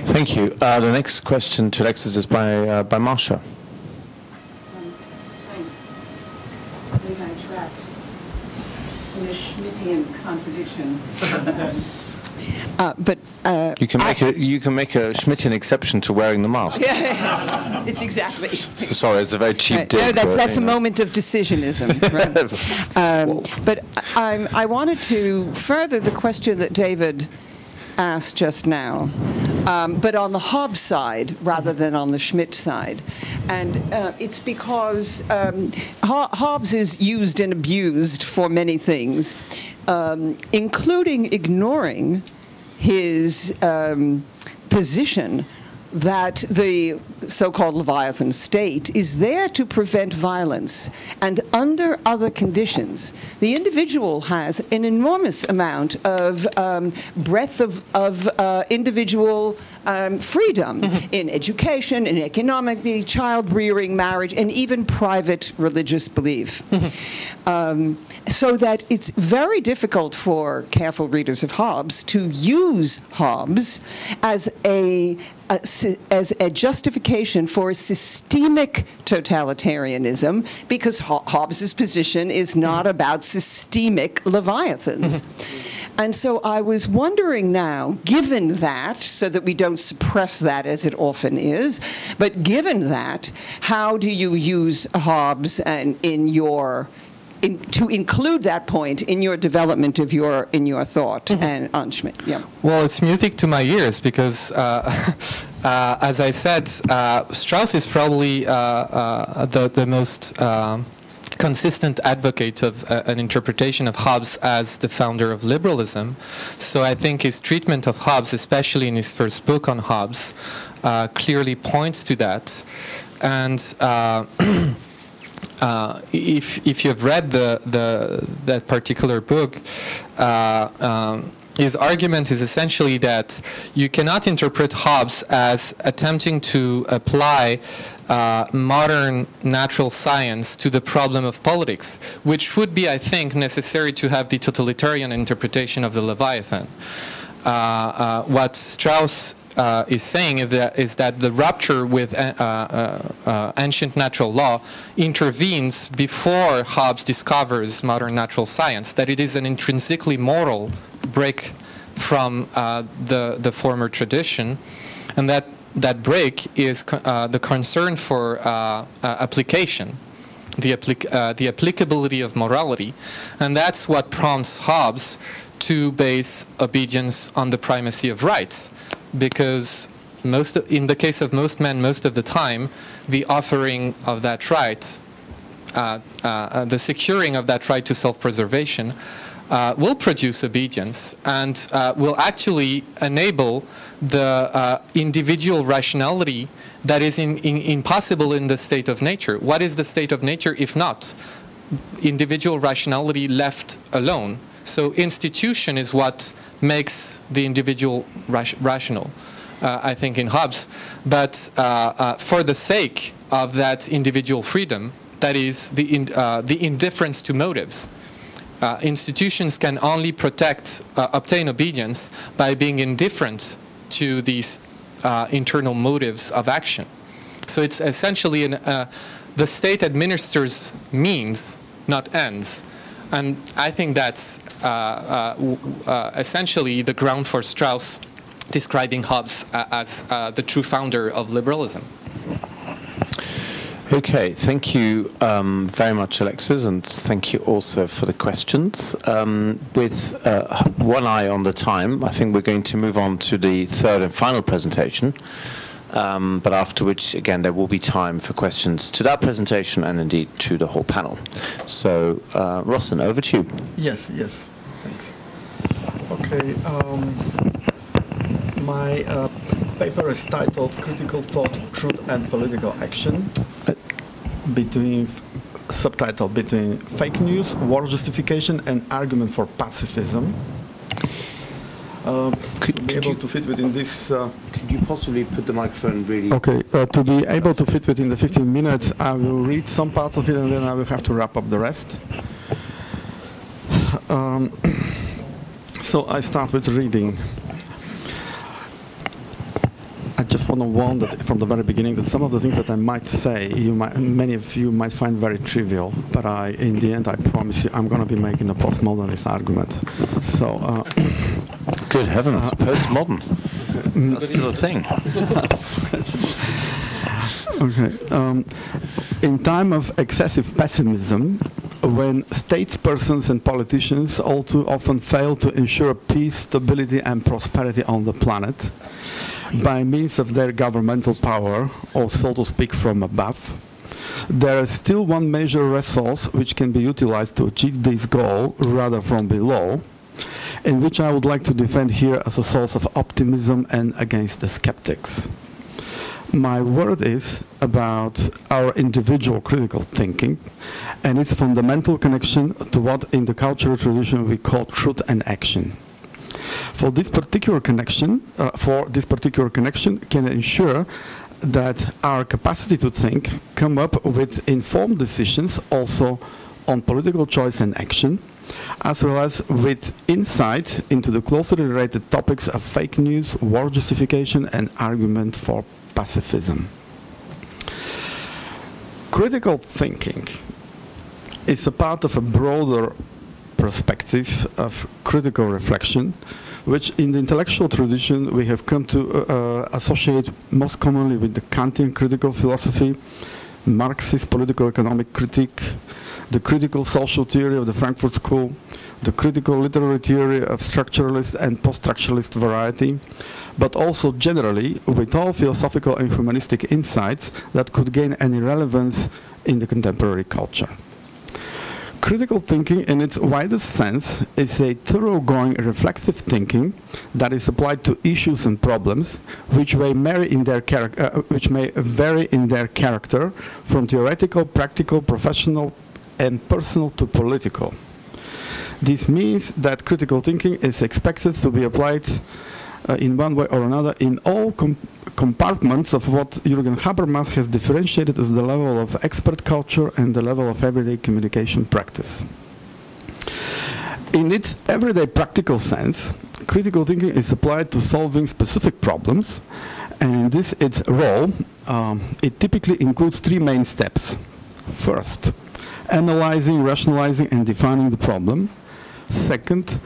Thank you. The next question to Alexis is by Marsha. Thanks. I think I'm trapped in a Schmittian contradiction. You can make a Schmittian exception to wearing the mask. Yeah, it's exactly. So sorry, it's a very cheap dig. No, that's a moment of decisionism. Right? But I wanted to further the question that David asked just now, but on the Hobbes side rather than on the Schmitt side. And it's because Hobbes is used and abused for many things, including ignoring his position that the so-called Leviathan state is there to prevent violence, and under other conditions, the individual has an enormous amount of breadth of individual freedom in education, in economic, child rearing, marriage, and even private religious belief. So that it's very difficult for careful readers of Hobbes to use Hobbes as a justification for systemic totalitarianism, because Hobbes's position is not about systemic leviathans. And so I was wondering now, given that, so that we don't suppress that as it often is, but given that, how do you use Hobbes and to include that point in your development of your thought and on Schmitt? Yeah. Well, it's music to my ears because, as I said, Strauss is probably the most consistent advocate of an interpretation of Hobbes as the founder of liberalism. So I think his treatment of Hobbes, especially in his first book on Hobbes, clearly points to that. And if you've read that particular book, his argument is essentially that you cannot interpret Hobbes as attempting to apply modern natural science to the problem of politics, which would be, I think, necessary to have the totalitarian interpretation of the Leviathan. What Strauss is saying is that the rupture with ancient natural law intervenes before Hobbes discovers modern natural science, that it is an intrinsically moral break from the former tradition, and that break is the concern for application, the applicability of morality, and that's what prompts Hobbes to base obedience on the primacy of rights, because in the case of most men, most of the time, the offering of that right, the securing of that right to self-preservation, will produce obedience and will actually enable the individual rationality that is impossible in the state of nature. What is the state of nature if not individual rationality left alone? So institution is what makes the individual rational, I think, in Hobbes. But for the sake of that individual freedom, that is the indifference to motives, institutions can only obtain obedience by being indifferent to these internal motives of action. So it's essentially the state administers means, not ends. And I think that's essentially the ground for Strauss describing Hobbes as the true founder of liberalism. Okay, thank you very much, Alexis, and thank you also for the questions. With one eye on the time, I think we're going to move on to the third and final presentation, but after which, again, there will be time for questions to that presentation and indeed to the whole panel. So, Rossen, over to you. Yes, thanks. Okay, my paper is titled Critical Thought, Truth and Political Action, subtitle between Fake News, War Justification and Argument for Pacifism. Could you fit within this? Could you possibly put the microphone really? Okay, to be able to fit within the 15 minutes, I will read some parts of it and then I will have to wrap up the rest. So I start with reading. I just want to warn that from the very beginning that some of the things that I might say, many of you might find very trivial, but in the end, I promise you, I'm going to be making a postmodernist argument. So, good heavens, postmodern. That's still a thing. Okay. In time of excessive pessimism, when statespersons and politicians all too often fail to ensure peace, stability, and prosperity on the planet, by means of their governmental power, or so to speak from above, there is still one major resource which can be utilized to achieve this goal rather from below, in which I would like to defend here as a source of optimism and against the skeptics. My word is about our individual critical thinking and its fundamental connection to what in the cultural tradition we call truth and action. For this particular connection can ensure that our capacity to think come up with informed decisions also on political choice and action, as well as with insight into the closely related topics of fake news, war justification, and argument for pacifism. Critical thinking is a part of a broader perspective of critical reflection, which in the intellectual tradition we have come to associate most commonly with the Kantian critical philosophy, Marxist political economic critique, the critical social theory of the Frankfurt School, the critical literary theory of structuralist and post-structuralist variety, but also generally with all philosophical and humanistic insights that could gain any relevance in the contemporary culture. Critical thinking in its widest sense is a thoroughgoing reflective thinking that is applied to issues and problems which may vary in their character from theoretical, practical, professional and personal to political. This means that critical thinking is expected to be applied in one way or another in all compartments of what Jürgen Habermas has differentiated as the level of expert culture and the level of everyday communication practice. In its everyday practical sense, critical thinking is applied to solving specific problems, and in this its role, it typically includes three main steps. First, analyzing, rationalizing, and defining the problem. Second,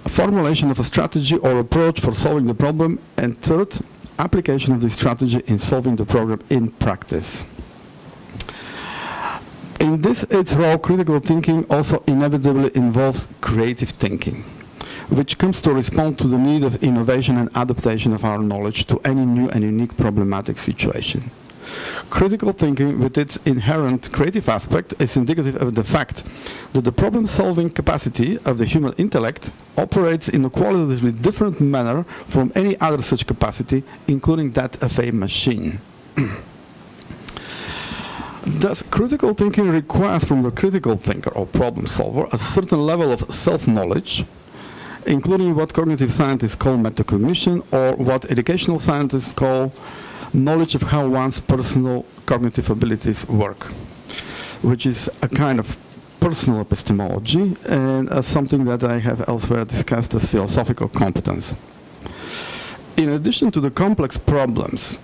formulation of a strategy or approach for solving the problem, and third, application of the strategy in solving the problem in practice. In this its role, critical thinking also inevitably involves creative thinking, which comes to respond to the need of innovation and adaptation of our knowledge to any new and unique problematic situation. Critical thinking, with its inherent creative aspect, is indicative of the fact that the problem-solving capacity of the human intellect operates in a qualitatively different manner from any other such capacity, including that of a machine. Thus, critical thinking requires from the critical thinker or problem solver a certain level of self-knowledge, including what cognitive scientists call metacognition, or what educational scientists call knowledge of how one's personal cognitive abilities work, which is a kind of personal epistemology and something that I have elsewhere discussed as philosophical competence. In addition to the complex problems,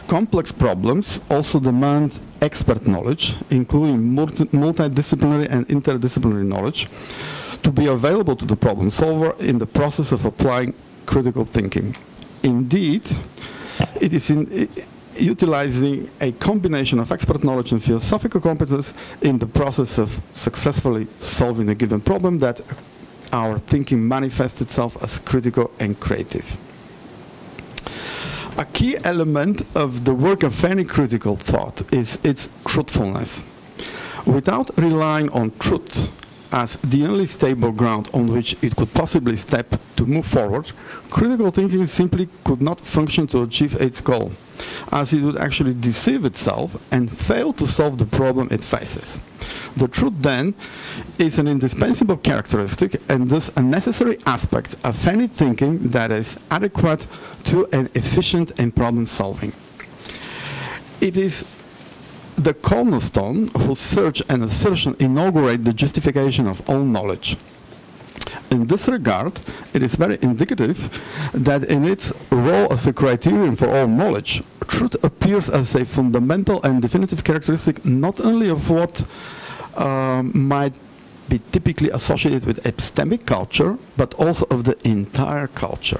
complex problems also demand expert knowledge, including multidisciplinary and interdisciplinary knowledge, to be available to the problem solver in the process of applying critical thinking. Indeed, it is utilizing a combination of expert knowledge and philosophical competence in the process of successfully solving a given problem that our thinking manifests itself as critical and creative. A key element of the work of any critical thought is its truthfulness. Without relying on truth as the only stable ground on which it could possibly step to move forward, critical thinking simply could not function to achieve its goal, as it would actually deceive itself and fail to solve the problem it faces. The truth, then, is an indispensable characteristic and thus a necessary aspect of any thinking that is adequate to and efficient in problem solving. It is the cornerstone whose search and assertion inaugurate the justification of all knowledge. In this regard, it is very indicative that in its role as a criterion for all knowledge, truth appears as a fundamental and definitive characteristic not only of what might be typically associated with epistemic culture, but also of the entire culture.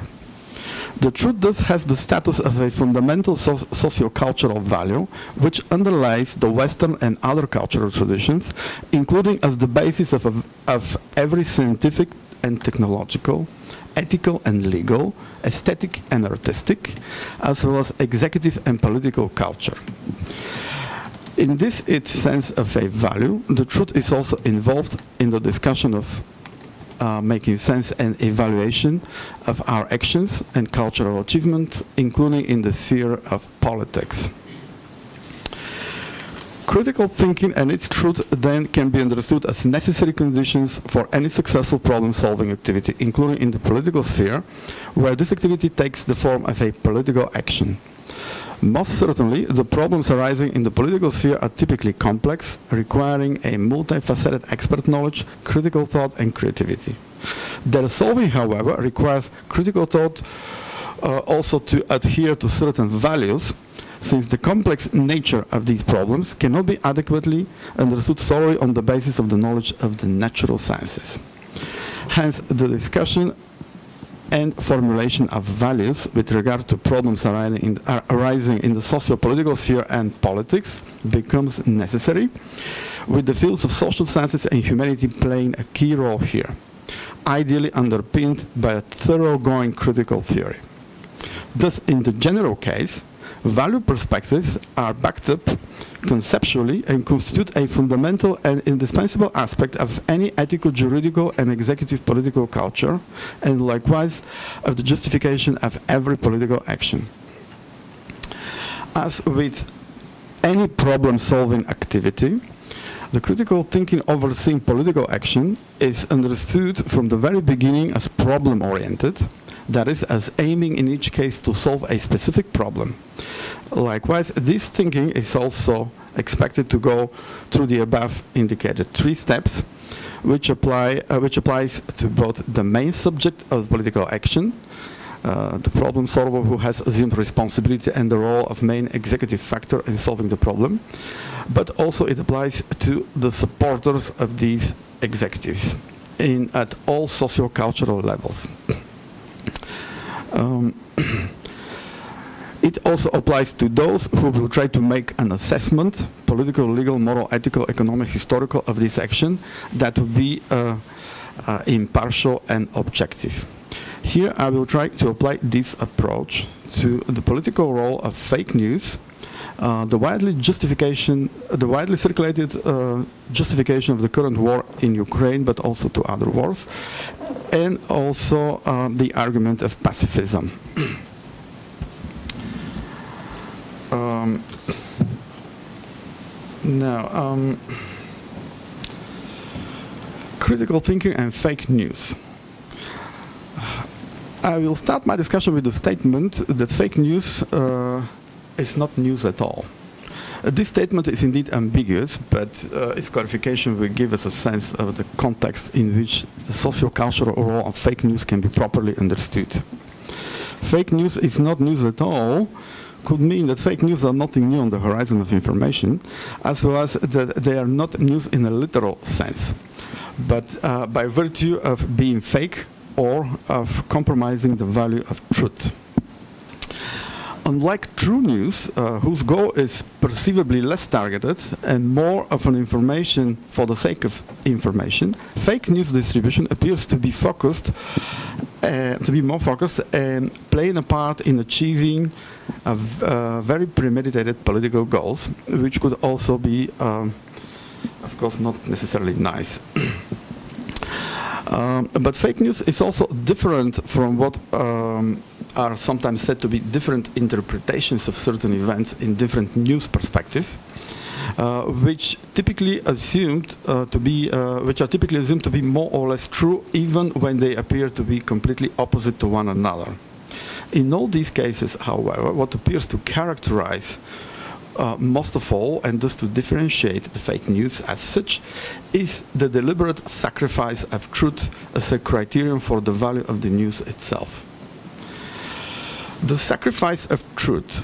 The truth thus has the status of a fundamental socio-cultural value, which underlies the Western and other cultural traditions, including as the basis of every scientific and technological, ethical and legal, aesthetic and artistic, as well as executive and political culture. In this its sense of a value, the truth is also involved in the discussion of making sense and evaluation of our actions and cultural achievements, including in the sphere of politics. Critical thinking and its truth then can be understood as necessary conditions for any successful problem-solving activity, including in the political sphere, where this activity takes the form of a political action. Most certainly, the problems arising in the political sphere are typically complex, requiring a multifaceted expert knowledge, critical thought, and creativity. Their solving, however, requires critical thought also to adhere to certain values, since the complex nature of these problems cannot be adequately understood solely on the basis of the knowledge of the natural sciences. Hence, the discussion and formulation of values with regard to problems arising in the socio-political sphere and politics becomes necessary, with the fields of social sciences and humanity playing a key role here, ideally underpinned by a thoroughgoing critical theory. Thus, in the general case, value perspectives are backed up conceptually and constitute a fundamental and indispensable aspect of any ethical, juridical, and executive political culture, and likewise of the justification of every political action. As with any problem-solving activity, the critical thinking overseeing political action is understood from the very beginning as problem-oriented, that is, as aiming in each case to solve a specific problem. Likewise, this thinking is also expected to go through the above indicated 3 steps, which applies to both the main subject of political action, the problem solver who has assumed responsibility and the role of main executive factor in solving the problem, but also it applies to the supporters of these executives at all socio-cultural levels. It also applies to those who will try to make an assessment, political, legal, moral, ethical, economic, historical, of this action that will be impartial and objective. Here I will try to apply this approach to the political role of fake news, the widely circulated justification of the current war in Ukraine, but also to other wars, and also the argument of pacifism. Now, critical thinking and fake news. I will start my discussion with the statement that fake news is not news at all. This statement is indeed ambiguous, but its clarification will give us a sense of the context in which the socio-cultural role of fake news can be properly understood. Fake news is not news at all could mean that fake news are nothing new on the horizon of information, as well as that they are not news in a literal sense, but by virtue of being fake or of compromising the value of truth. Unlike true news, whose goal is perceivably less targeted and more of an information for the sake of information, fake news distribution appears to be more focused and playing a part in achieving very premeditated political goals, which could also be, of course, not necessarily nice. But fake news is also different from what are sometimes said to be different interpretations of certain events in different news perspectives, which are typically assumed to be more or less true, even when they appear to be completely opposite to one another. In all these cases, however, what appears to characterize most of all, and thus to differentiate the fake news as such, is the deliberate sacrifice of truth as a criterion for the value of the news itself. The sacrifice of truth,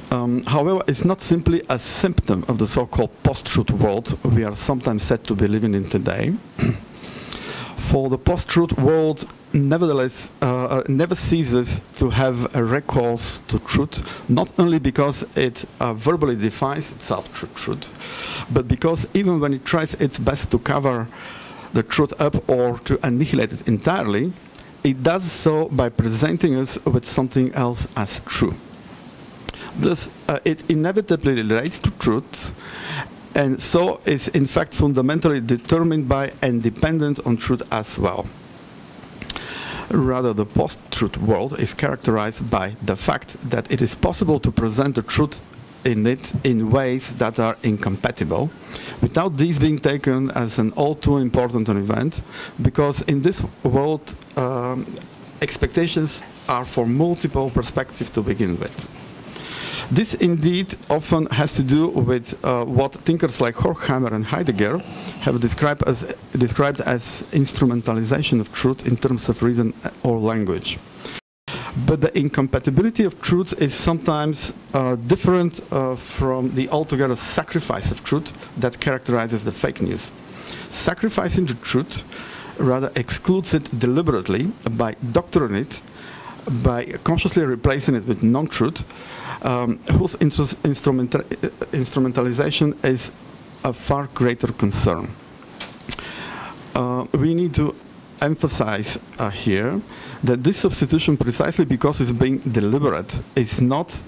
however, is not simply a symptom of the so-called post-truth world we are sometimes said to be living in today. For the post-truth world, nevertheless, never ceases to have a recourse to truth, not only because it verbally defines itself to truth, but because even when it tries its best to cover the truth up or to annihilate it entirely, it does so by presenting us with something else as true. Thus, it inevitably relates to truth and so is in fact fundamentally determined by and dependent on truth as well. Rather, the post-truth world is characterized by the fact that it is possible to present the truth in it in ways that are incompatible, without these being taken as an all too important an event, because in this world expectations are for multiple perspectives to begin with. This indeed often has to do with what thinkers like Horkheimer and Heidegger have described as instrumentalization of truth in terms of reason or language. But the incompatibility of truth is sometimes different from the altogether sacrifice of truth that characterizes the fake news. Sacrificing the truth rather excludes it deliberately by doctoring it, by consciously replacing it with non-truth, whose instrumentalization is a far greater concern. We need to emphasize here that this substitution, precisely because it's being deliberate, is not,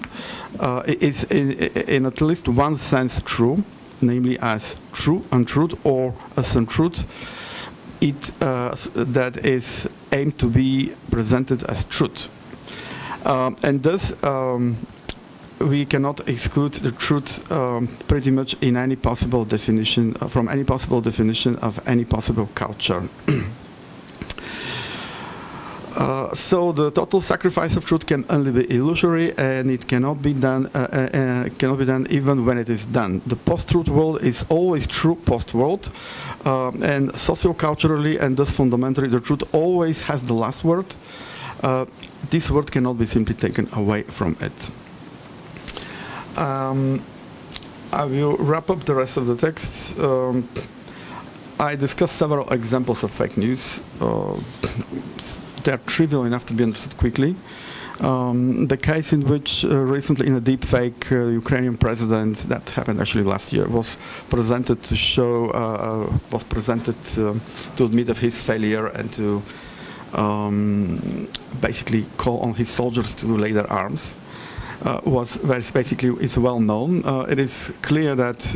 is in at least one sense true, namely as true untruth or as untruth, that is aimed to be presented as truth. And thus, we cannot exclude the truth pretty much in any possible definition, from any possible definition of any possible culture. So the total sacrifice of truth can only be illusory, and it cannot be done. Even when it is done. The post-truth world is always true post-world, and socioculturally and thus fundamentally, the truth always has the last word. This word cannot be simply taken away from it. I will wrap up the rest of the texts. I discussed several examples of fake news. They're trivial enough to be understood quickly. The case in which recently in a deep fake Ukrainian president, that happened actually last year, was presented to show, to admit of his failure and to basically call on his soldiers to lay their arms. Is well known. It is clear that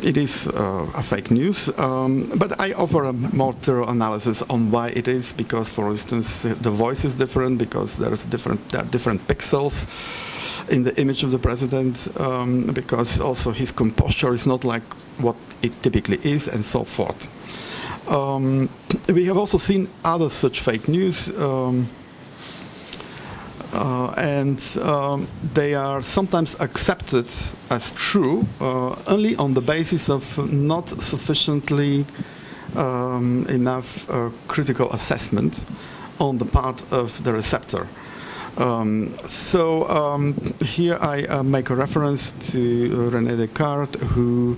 it is a fake news, but I offer a more thorough analysis on why it is, because, for instance, the voice is different, because there are different pixels in the image of the president, because also his composure is not like what it typically is, and so forth. We have also seen other such fake news, and they are sometimes accepted as true only on the basis of not sufficiently enough critical assessment on the part of the receptor. Here I make a reference to René Descartes, who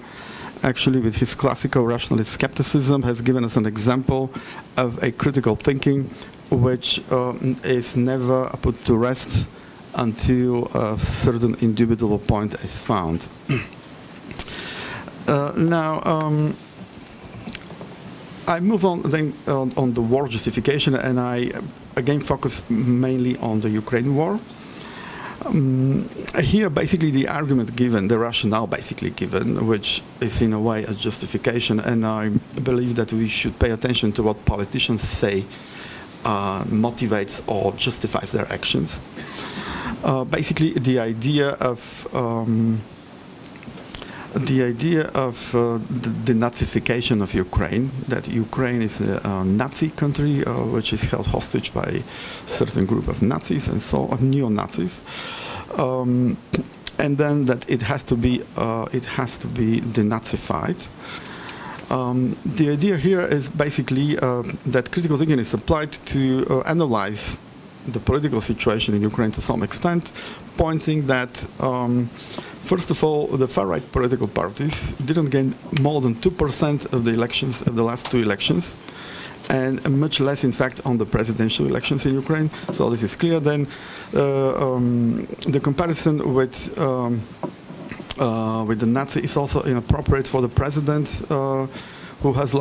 actually with his classical rationalist skepticism has given us an example of a critical thinking which is never put to rest until a certain indubitable point is found. I move on then on the war justification, and I again focus mainly on the Ukraine war. Here basically the argument given, the rationale basically given, which is in a way a justification, and I believe that we should pay attention to what politicians say motivates or justifies their actions. Basically, the idea of the denazification of Ukraine, that Ukraine is a Nazi country which is held hostage by a certain group of Nazis and so on, neo-Nazis, and then that it has to be denazified. The idea here is basically that critical thinking is applied to analyze the political situation in Ukraine to some extent, pointing that, first of all, the far-right political parties didn't gain more than 2% of the elections of the last two elections, and much less, in fact, on the presidential elections in Ukraine. So this is clear. Then the comparison with the Nazi is also inappropriate for the president who has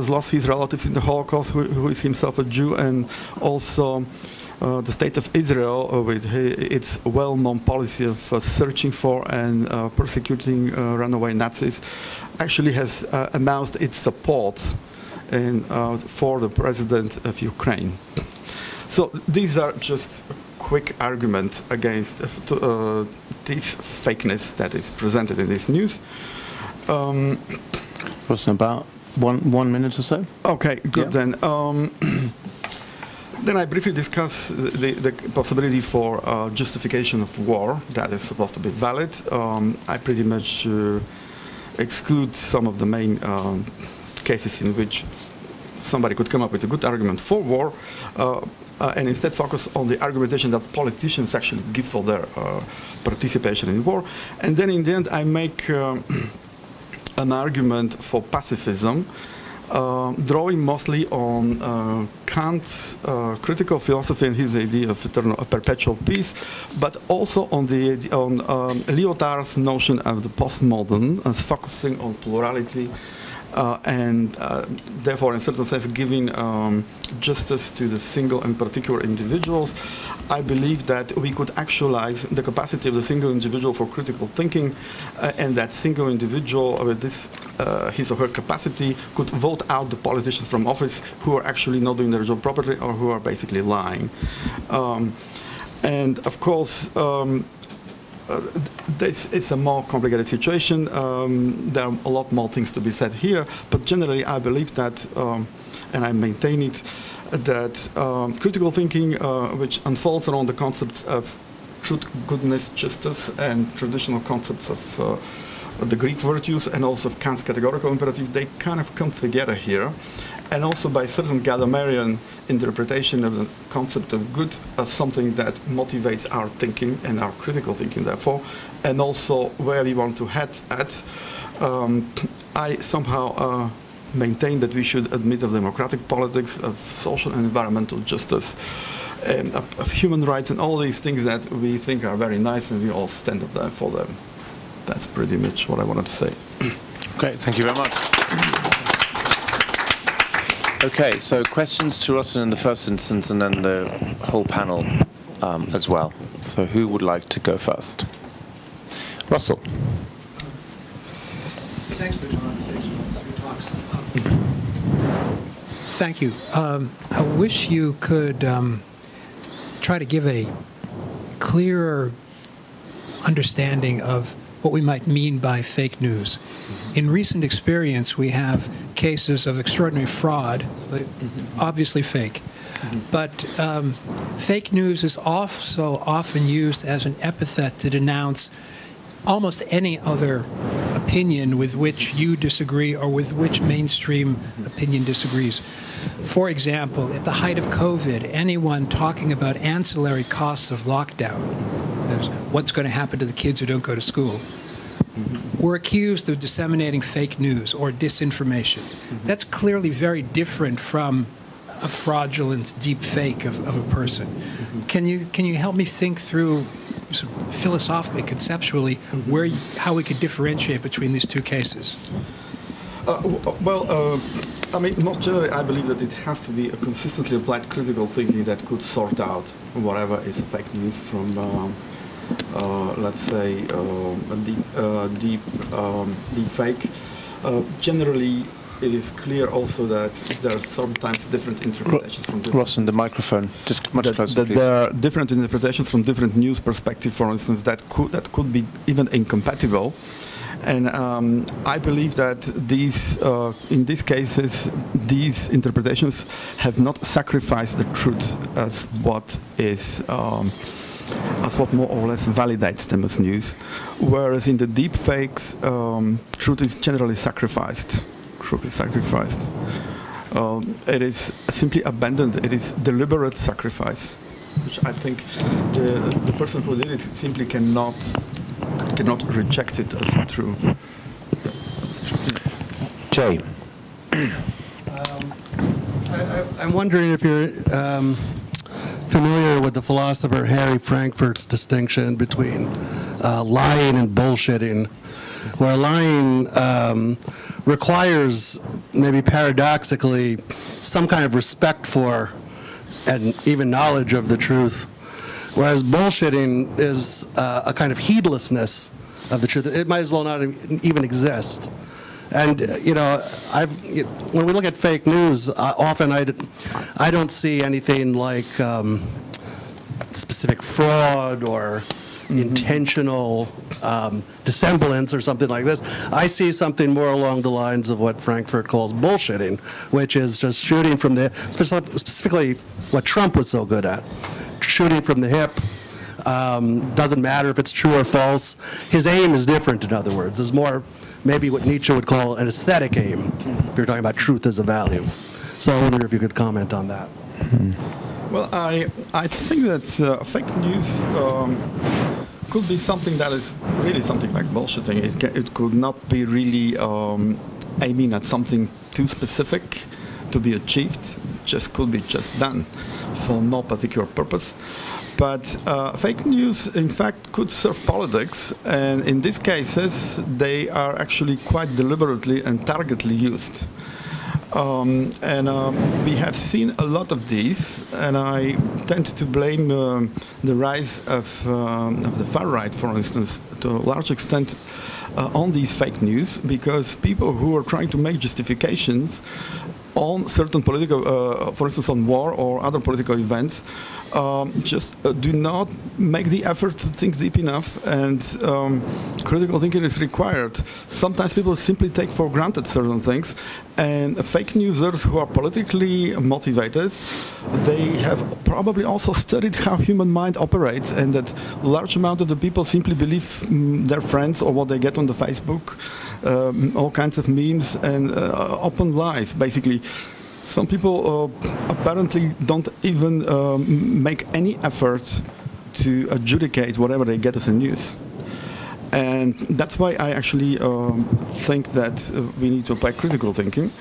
lost his relatives in the Holocaust, who is himself a Jew, and also the state of Israel, with its well-known policy of searching for and persecuting runaway Nazis, actually has announced its support for the president of Ukraine. So these are just quick arguments against this fakeness that is presented in this news. Rossen, about one minute or so. Okay, good then. Then I briefly discuss the possibility for justification of war that is supposed to be valid. I pretty much exclude some of the main cases in which somebody could come up with a good argument for war, and instead focus on the argumentation that politicians actually give for their participation in war. And then in the end I make an argument for pacifism, drawing mostly on Kant's critical philosophy and his idea of perpetual peace, but also on Lyotard's notion of the postmodern as focusing on plurality and therefore, in a certain sense, giving justice to the single and particular individuals. I believe that we could actualize the capacity of the single individual for critical thinking, and that single individual with this, his or her capacity, could vote out the politicians from office who are actually not doing their job properly or who are basically lying. And of course, this is a more complicated situation. There are a lot more things to be said here, but generally I believe that, and I maintain it, that critical thinking, which unfolds around the concepts of truth, goodness, justice, and traditional concepts of the Greek virtues, and also of Kant's categorical imperative, they kind of come together here. And also by certain Gadameryan interpretation of the concept of good as something that motivates our thinking and our critical thinking, therefore, and also where we want to head at. I somehow maintain that we should admit of democratic politics, of social and environmental justice, and of human rights, and all these things that we think are very nice, and we all stand up there for them. That's pretty much what I wanted to say. Great, thank you very much. Okay, so questions to Rossen in the first instance, and then the whole panel as well. So who would like to go first? Russell. Thanks for John. Thanks for your talks. Thank you. I wish you could try to give a clearer understanding of what we might mean by fake news. In recent experience, we have cases of extraordinary fraud, obviously fake. But fake news is also often used as an epithet to denounce almost any other opinion with which you disagree or with which mainstream opinion disagrees. For example, at the height of COVID, anyone talking about ancillary costs of lockdown, what's going to happen to the kids who don't go to school, were accused of disseminating fake news or disinformation. That's clearly very different from a fraudulent deep fake of a person. Can you help me think through, sort of philosophically, conceptually, how we could differentiate between these two cases? I mean, not generally, I believe that it has to be a consistently applied critical thinking that could sort out whatever is fake news from let's say, a deep fake. Generally, it is clear also that there are sometimes different interpretations from different... Rossen, the microphone, just much closer, please. There are different interpretations from different news perspectives, for instance, that could be even incompatible. And I believe that these, in these cases, these interpretations have not sacrificed the truth as what is... as what more or less validates them as news, whereas in the deep fakes, truth is generally sacrificed. Truth is sacrificed. It is simply abandoned. It is deliberate sacrifice, which I think the person who did it simply cannot reject it as true. Jay. I'm wondering if you're familiar with the philosopher Harry Frankfurt's distinction between lying and bullshitting, where lying requires, maybe paradoxically, some kind of respect for and even knowledge of the truth. Whereas bullshitting is a kind of heedlessness of the truth. It might as well not even exist. And when we look at fake news, often I don't see anything like specific fraud or intentional dissemblance or something like this. I see something more along the lines of what Frankfurt calls bullshitting, which is just shooting from the, specifically what Trump was so good at, shooting from the hip. Doesn't matter if it's true or false. His aim is different, in other words. There's more maybe what Nietzsche would call an aesthetic aim, if you're talking about truth as a value. So I wonder if you could comment on that. Well, I think that fake news could be something that is really something like bullshitting. It could not be really aiming at something too specific to be achieved. Just could be just done for no particular purpose. But fake news, in fact, could serve politics, and in these cases, they are actually quite deliberately and targetedly used. We have seen a lot of these, and I tend to blame the rise of the far right, for instance, to a large extent on these fake news, because people who are trying to make justifications on certain political, for instance, on war or other political events, just do not make the effort to think deep enough, and critical thinking is required. Sometimes people simply take for granted certain things, and fake newsers who are politically motivated, they have probably also studied how human mind operates, and that large amount of the people simply believe their friends or what they get on the Facebook, all kinds of memes and open lies, basically. Some people apparently don't even make any effort to adjudicate whatever they get as a news. And that's why I actually think that we need to apply critical thinking.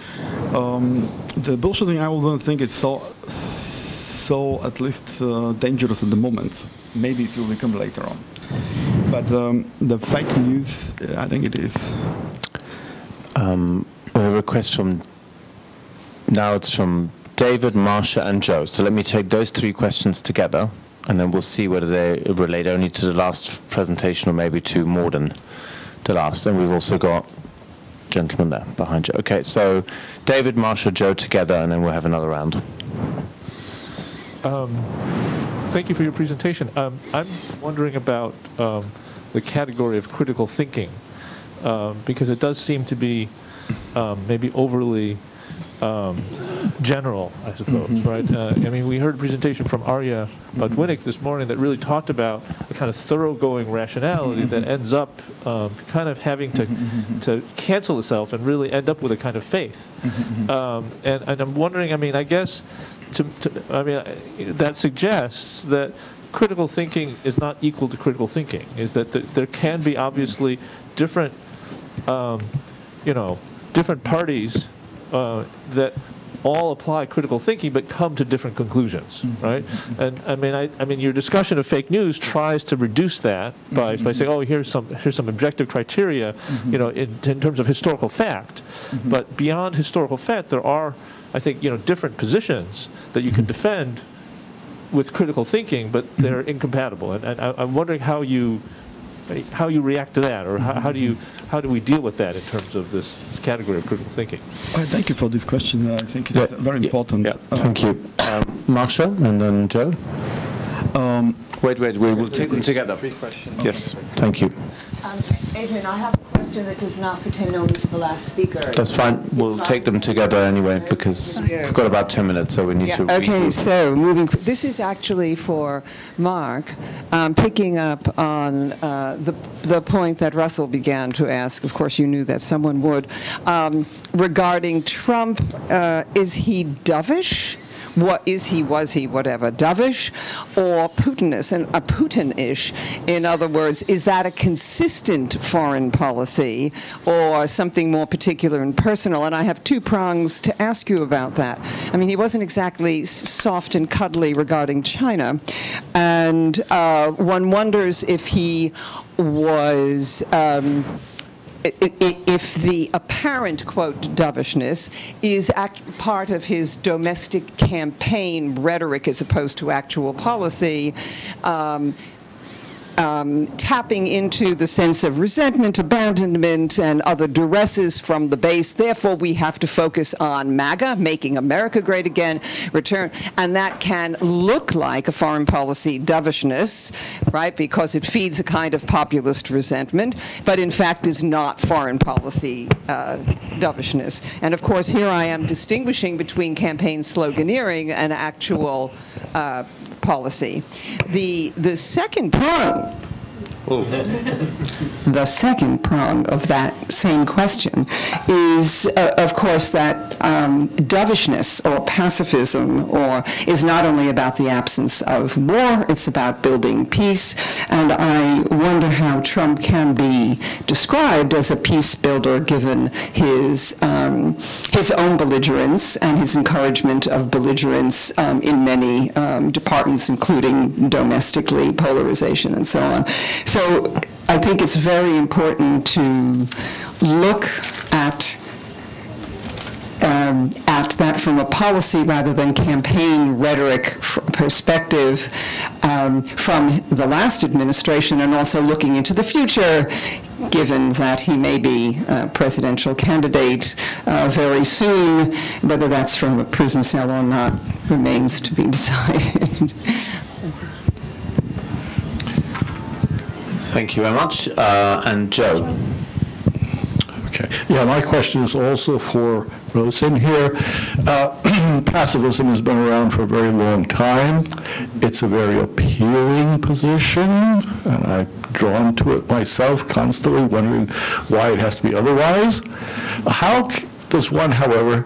The bullshitting, I don't think it's so at least dangerous at the moment. Maybe it will become later on. But the fake news, I think it is. We have a request from, now it's from David, Marsha, and Joe. So let me take those three questions together, and then we'll see whether they relate only to the last presentation or maybe to more than the last. And we've also got gentleman there behind you. Okay, so David, Marsha, Joe together, and then we'll have another round. Thank you for your presentation. I'm wondering about the category of critical thinking, because it does seem to be maybe overly general, I suppose, right? I mean, we heard a presentation from Arya Budwinick this morning that really talked about a kind of thoroughgoing rationality that ends up kind of having to cancel itself and really end up with a kind of faith. And I'm wondering, I mean, I guess, that suggests that critical thinking is not equal to critical thinking, is that there can be obviously different, different parties that all apply critical thinking but come to different conclusions, right? And I mean, your discussion of fake news tries to reduce that by saying, oh, here's some objective criteria, in terms of historical fact. But beyond historical fact, there are, I think, different positions that you can defend with critical thinking, but they're incompatible. And I'm wondering how you react to that, or how do we deal with that in terms of this category of critical thinking? Thank you for this question. I think it is very important. Yeah. Thank you. Marsha, and then Joe. Wait, we will take them together. Three questions. Yes, thank you. Adrian, I have a question that does not pertain only to the last speaker. That's fine. We'll take them together anyway, because we've got about 10 minutes, so we need to... Okay, so this is actually for Mark, picking up on the point that Russell began to ask. Of course, you knew that someone would. Regarding Trump, is he dovish? What is he, was he, whatever, dovish or Putin-ish? In other words, is that a consistent foreign policy or something more particular and personal? And I have two prongs to ask you about that. I mean, he wasn't exactly soft and cuddly regarding China, and one wonders if he was if the apparent, quote, dovishness is part of his domestic campaign rhetoric as opposed to actual policy, tapping into the sense of resentment, abandonment, and other duresses from the base. Therefore, we have to focus on MAGA, making America great again, return. And that can look like a foreign policy dovishness, right, because it feeds a kind of populist resentment, but in fact is not foreign policy dovishness. And of course, here I am distinguishing between campaign sloganeering and actual policy. The second prong, the second prong of that same question is, of course, that dovishness or pacifism is not only about the absence of war, it's about building peace. And I wonder how Trump can be described as a peace builder given his own belligerence and his encouragement of belligerence in many departments, including domestically, polarization and so on. So I think it's very important to look at that from a policy rather than campaign rhetoric perspective from the last administration, and also looking into the future, given that he may be a presidential candidate very soon. Whether that's from a prison cell or not remains to be decided. Thank you very much. And Joe. Okay. Yeah, my question is also for Rossen here. Pacifism has been around for a very long time. It's a very appealing position, and I'm drawn to it myself, constantly wondering why it has to be otherwise. How does one, however,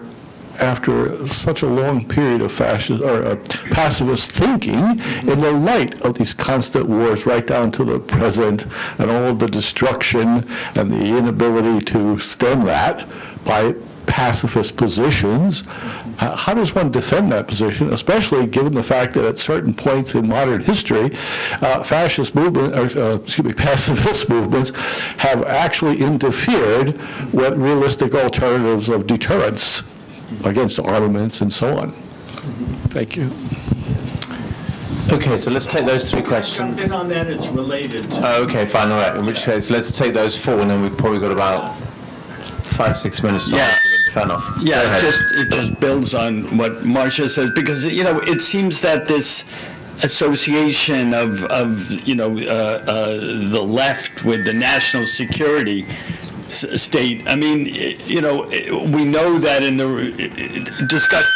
after such a long period of fascist or pacifist thinking, in the light of these constant wars right down to the present and all of the destruction and the inability to stem that by pacifist positions, how does one defend that position, especially given the fact that at certain points in modern history, pacifist movements have actually interfered with realistic alternatives of deterrence against armaments and so on? Thank you. Okay, so let's take those three questions. Jump in on that, it's related. Okay, fine, all right. In which case, let's take those four, and then we've probably got about 5-6 minutes to answer them. Fair enough. Yeah, it just builds on what Marcia says, because, you know, it seems that this association of the left with the national security state. I mean, you know, we know that in the discussion.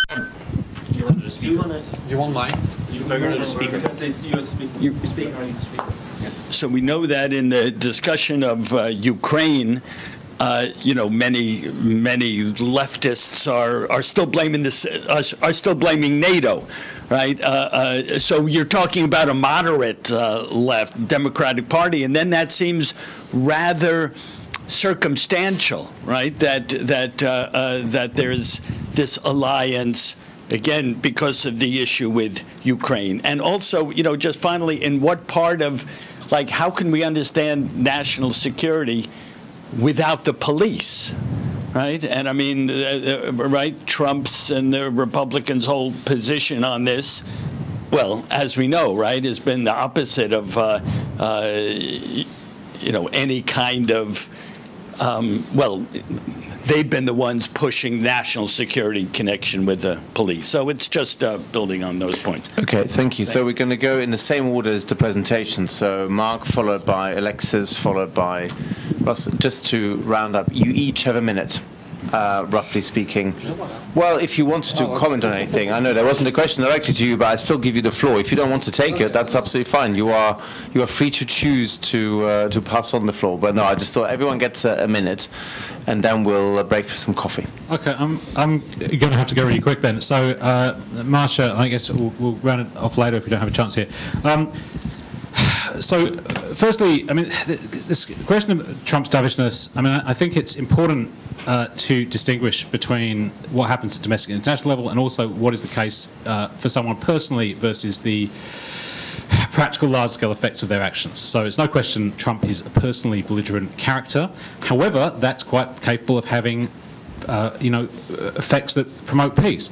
Do you want to speak on it? Do you want mine? You're going to speak because it's you speaking. You speak. I need to speak. Yeah. So we know that in the discussion of Ukraine, you know, many leftists are still blaming are still blaming NATO, right? So you're talking about a moderate left Democratic Party, and then that seems rather circumstantial, right? That there's this alliance again because of the issue with Ukraine, and also, you know, just finally, in what part of, like, how can we understand national security without the police, right? And I mean, right? Trump's and the Republicans' whole position on this, well, as we know, right, has been the opposite of, you know, any kind of. Well, they've been the ones pushing national security connection with the police. So it's just building on those points. Okay, thank you. So we're going to go in the same order as the presentation. So Mark, followed by Alexis, followed by Rossen. Just to round up, you each have a minute, roughly speaking. Well, if you wanted to comment on anything, I know there wasn't a question directed to you, but I still give you the floor. If you don't want to take it, that's absolutely fine. You are free to choose to pass on the floor. But no, I just thought everyone gets a minute, and then we'll break for some coffee. Okay, I'm going to have to go really quick then. So, Marcia, I guess we'll round it off later if we don't have a chance here. So, firstly, I mean, this question of Trump's dovishness, I mean, I think it's important to distinguish between what happens at domestic and international level and also what is the case for someone personally versus the practical large-scale effects of their actions. So it's no question Trump is a personally belligerent character. However, that's quite capable of having effects that promote peace.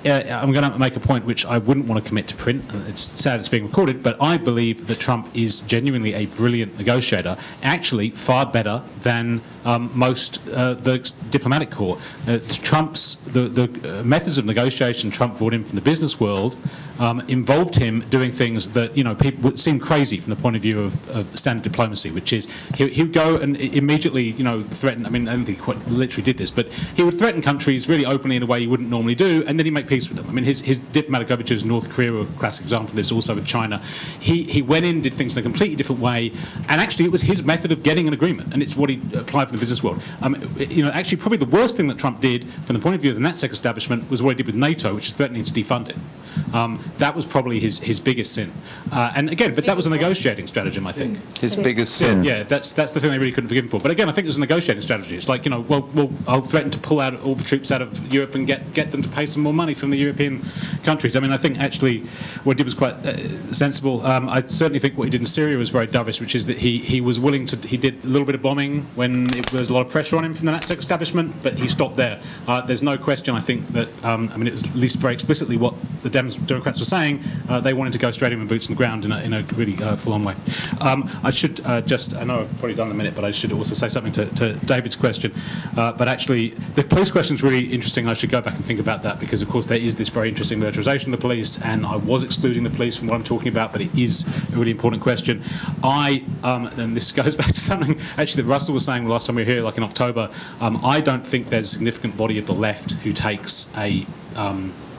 I'm going to make a point which I wouldn't want to commit to print. It's sad it's being recorded, but I believe that Trump is genuinely a brilliant negotiator, actually far better than most the diplomatic corps. The methods of negotiation Trump brought in from the business world involved him doing things that people would seem crazy from the point of view of standard diplomacy, which is he would go and immediately threaten. I mean, I don't think he quite literally did this, but he would threaten countries really openly in a way he wouldn't normally do, and then he'd make peace with them. I mean, his diplomatic overtures in North Korea are a classic example of this. Also with China, he went in, did things in a completely different way, and actually it was his method of getting an agreement, and it's what he applied for the business world. Actually, probably the worst thing that Trump did from the point of view of the NatSec establishment was what he did with NATO, which is threatening to defund it. That was probably his biggest sin. And again, but that was a negotiating stratagem, I think. His biggest sin. Yeah, that's the thing they really couldn't forgive him for. But again, I think it was a negotiating strategy. It's like, well, I'll threaten to pull out all the troops out of Europe and get them to pay some more money from the European countries. I mean, I think actually what he did was quite sensible. I certainly think what he did in Syria was very dovish, which is that he was willing to, he did a little bit of bombing when there was a lot of pressure on him from the NatSec establishment, but he stopped there. There's no question, I think, that, it was at least very explicitly what the Democrats were saying. They wanted to go straight in with boots on the ground in a really full-on way. I should I know I've probably done a minute, but I should also say something to David's question. But actually, the police question is really interesting. I should go back and think about that because, of course, there is this very interesting militarization of the police, and I was excluding the police from what I'm talking about, but it is a really important question. And this goes back to something actually that Russell was saying the last time we were here, like in October. I don't think there's a significant body of the left who takes a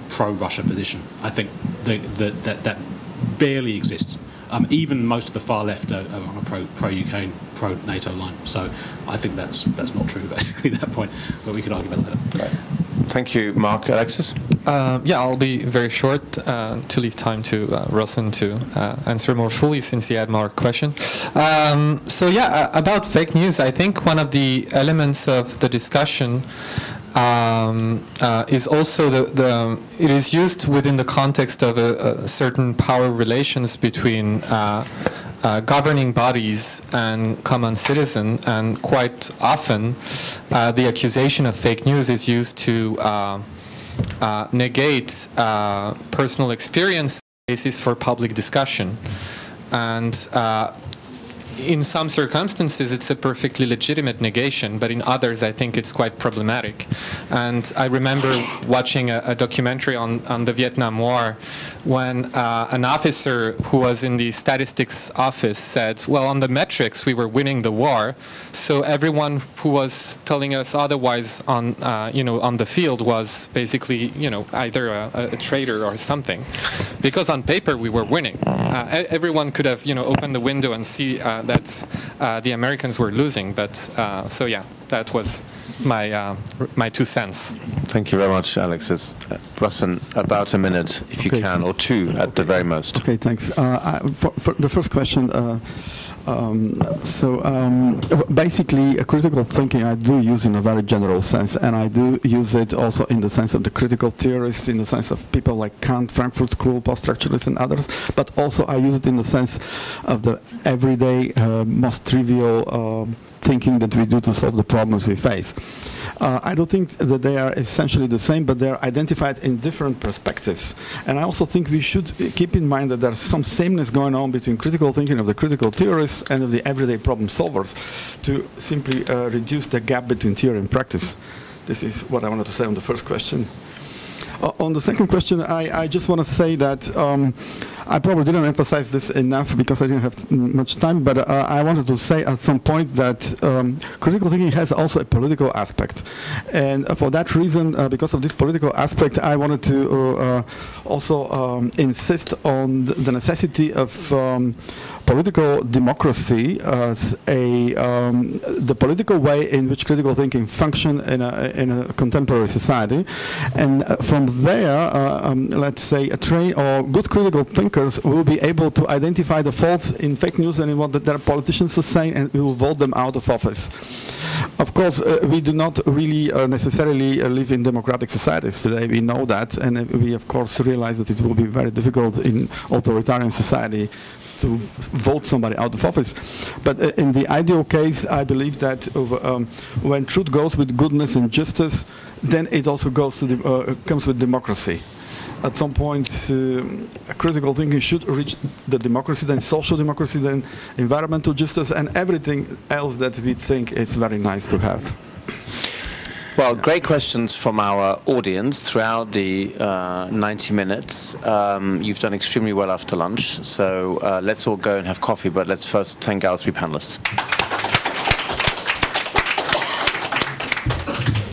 pro-Russia position. I think that barely exists. Even most of the far left are on a pro-UK and pro-NATO line. So I think that's not true, basically, at that point. But we could argue about that later. Thank you, Mark. Alexis? I'll be very short to leave time to Rossen to answer more fully since he had more questions. About fake news, I think one of the elements of the discussion is also it is used within the context of a certain power relations between governing bodies and common citizen, and quite often the accusation of fake news is used to negate personal experience basis for public discussion. And in some circumstances, it's a perfectly legitimate negation, but in others, I think it's quite problematic. And I remember watching a documentary on the Vietnam War when an officer who was in the statistics office said, well, on the metrics, we were winning the war, so everyone who was telling us otherwise on the field was basically, either a traitor or something. Because on paper, we were winning. Everyone could have, opened the window and see that the Americans were losing. But that was my 2 cents. Thank you very much, Alexis. Rossen, about a minute, if you can, or two at the very most. Okay, thanks. For the first question, basically, critical thinking I do use in a very general sense, and I do use it also in the sense of the critical theorists, in the sense of people like Kant, Frankfurt School, post-structuralists, and others, but also I use it in the sense of the everyday, most trivial thinking that we do to solve the problems we face. I don't think that they are essentially the same, but they're identified in different perspectives. And I also think we should keep in mind that there's some sameness going on between critical thinking of the critical theorists and of the everyday problem solvers to simply reduce the gap between theory and practice. This is what I wanted to say on the first question. On the second question, I just want to say that I probably didn't emphasize this enough because I didn't have much time, but I wanted to say at some point that critical thinking has also a political aspect. And for that reason, because of this political aspect, I wanted to also insist on the necessity of political democracy as the political way in which critical thinking function in a contemporary society. And from there, let's say, good critical thinking thinkers will be able to identify the faults in fake news and in what their politicians are saying, and we will vote them out of office. Of course, we do not really necessarily live in democratic societies today. We know that, and we of course realize that it will be very difficult in authoritarian society to vote somebody out of office. But in the ideal case, I believe that when truth goes with goodness and justice, then it also goes to comes with democracy. At some point, critical thinking should reach the democracy, then social democracy, then environmental justice, and everything else that we think is very nice to have. Well, great questions from our audience throughout the 90 minutes. You've done extremely well after lunch, so let's all go and have coffee, but let's first thank our three panelists.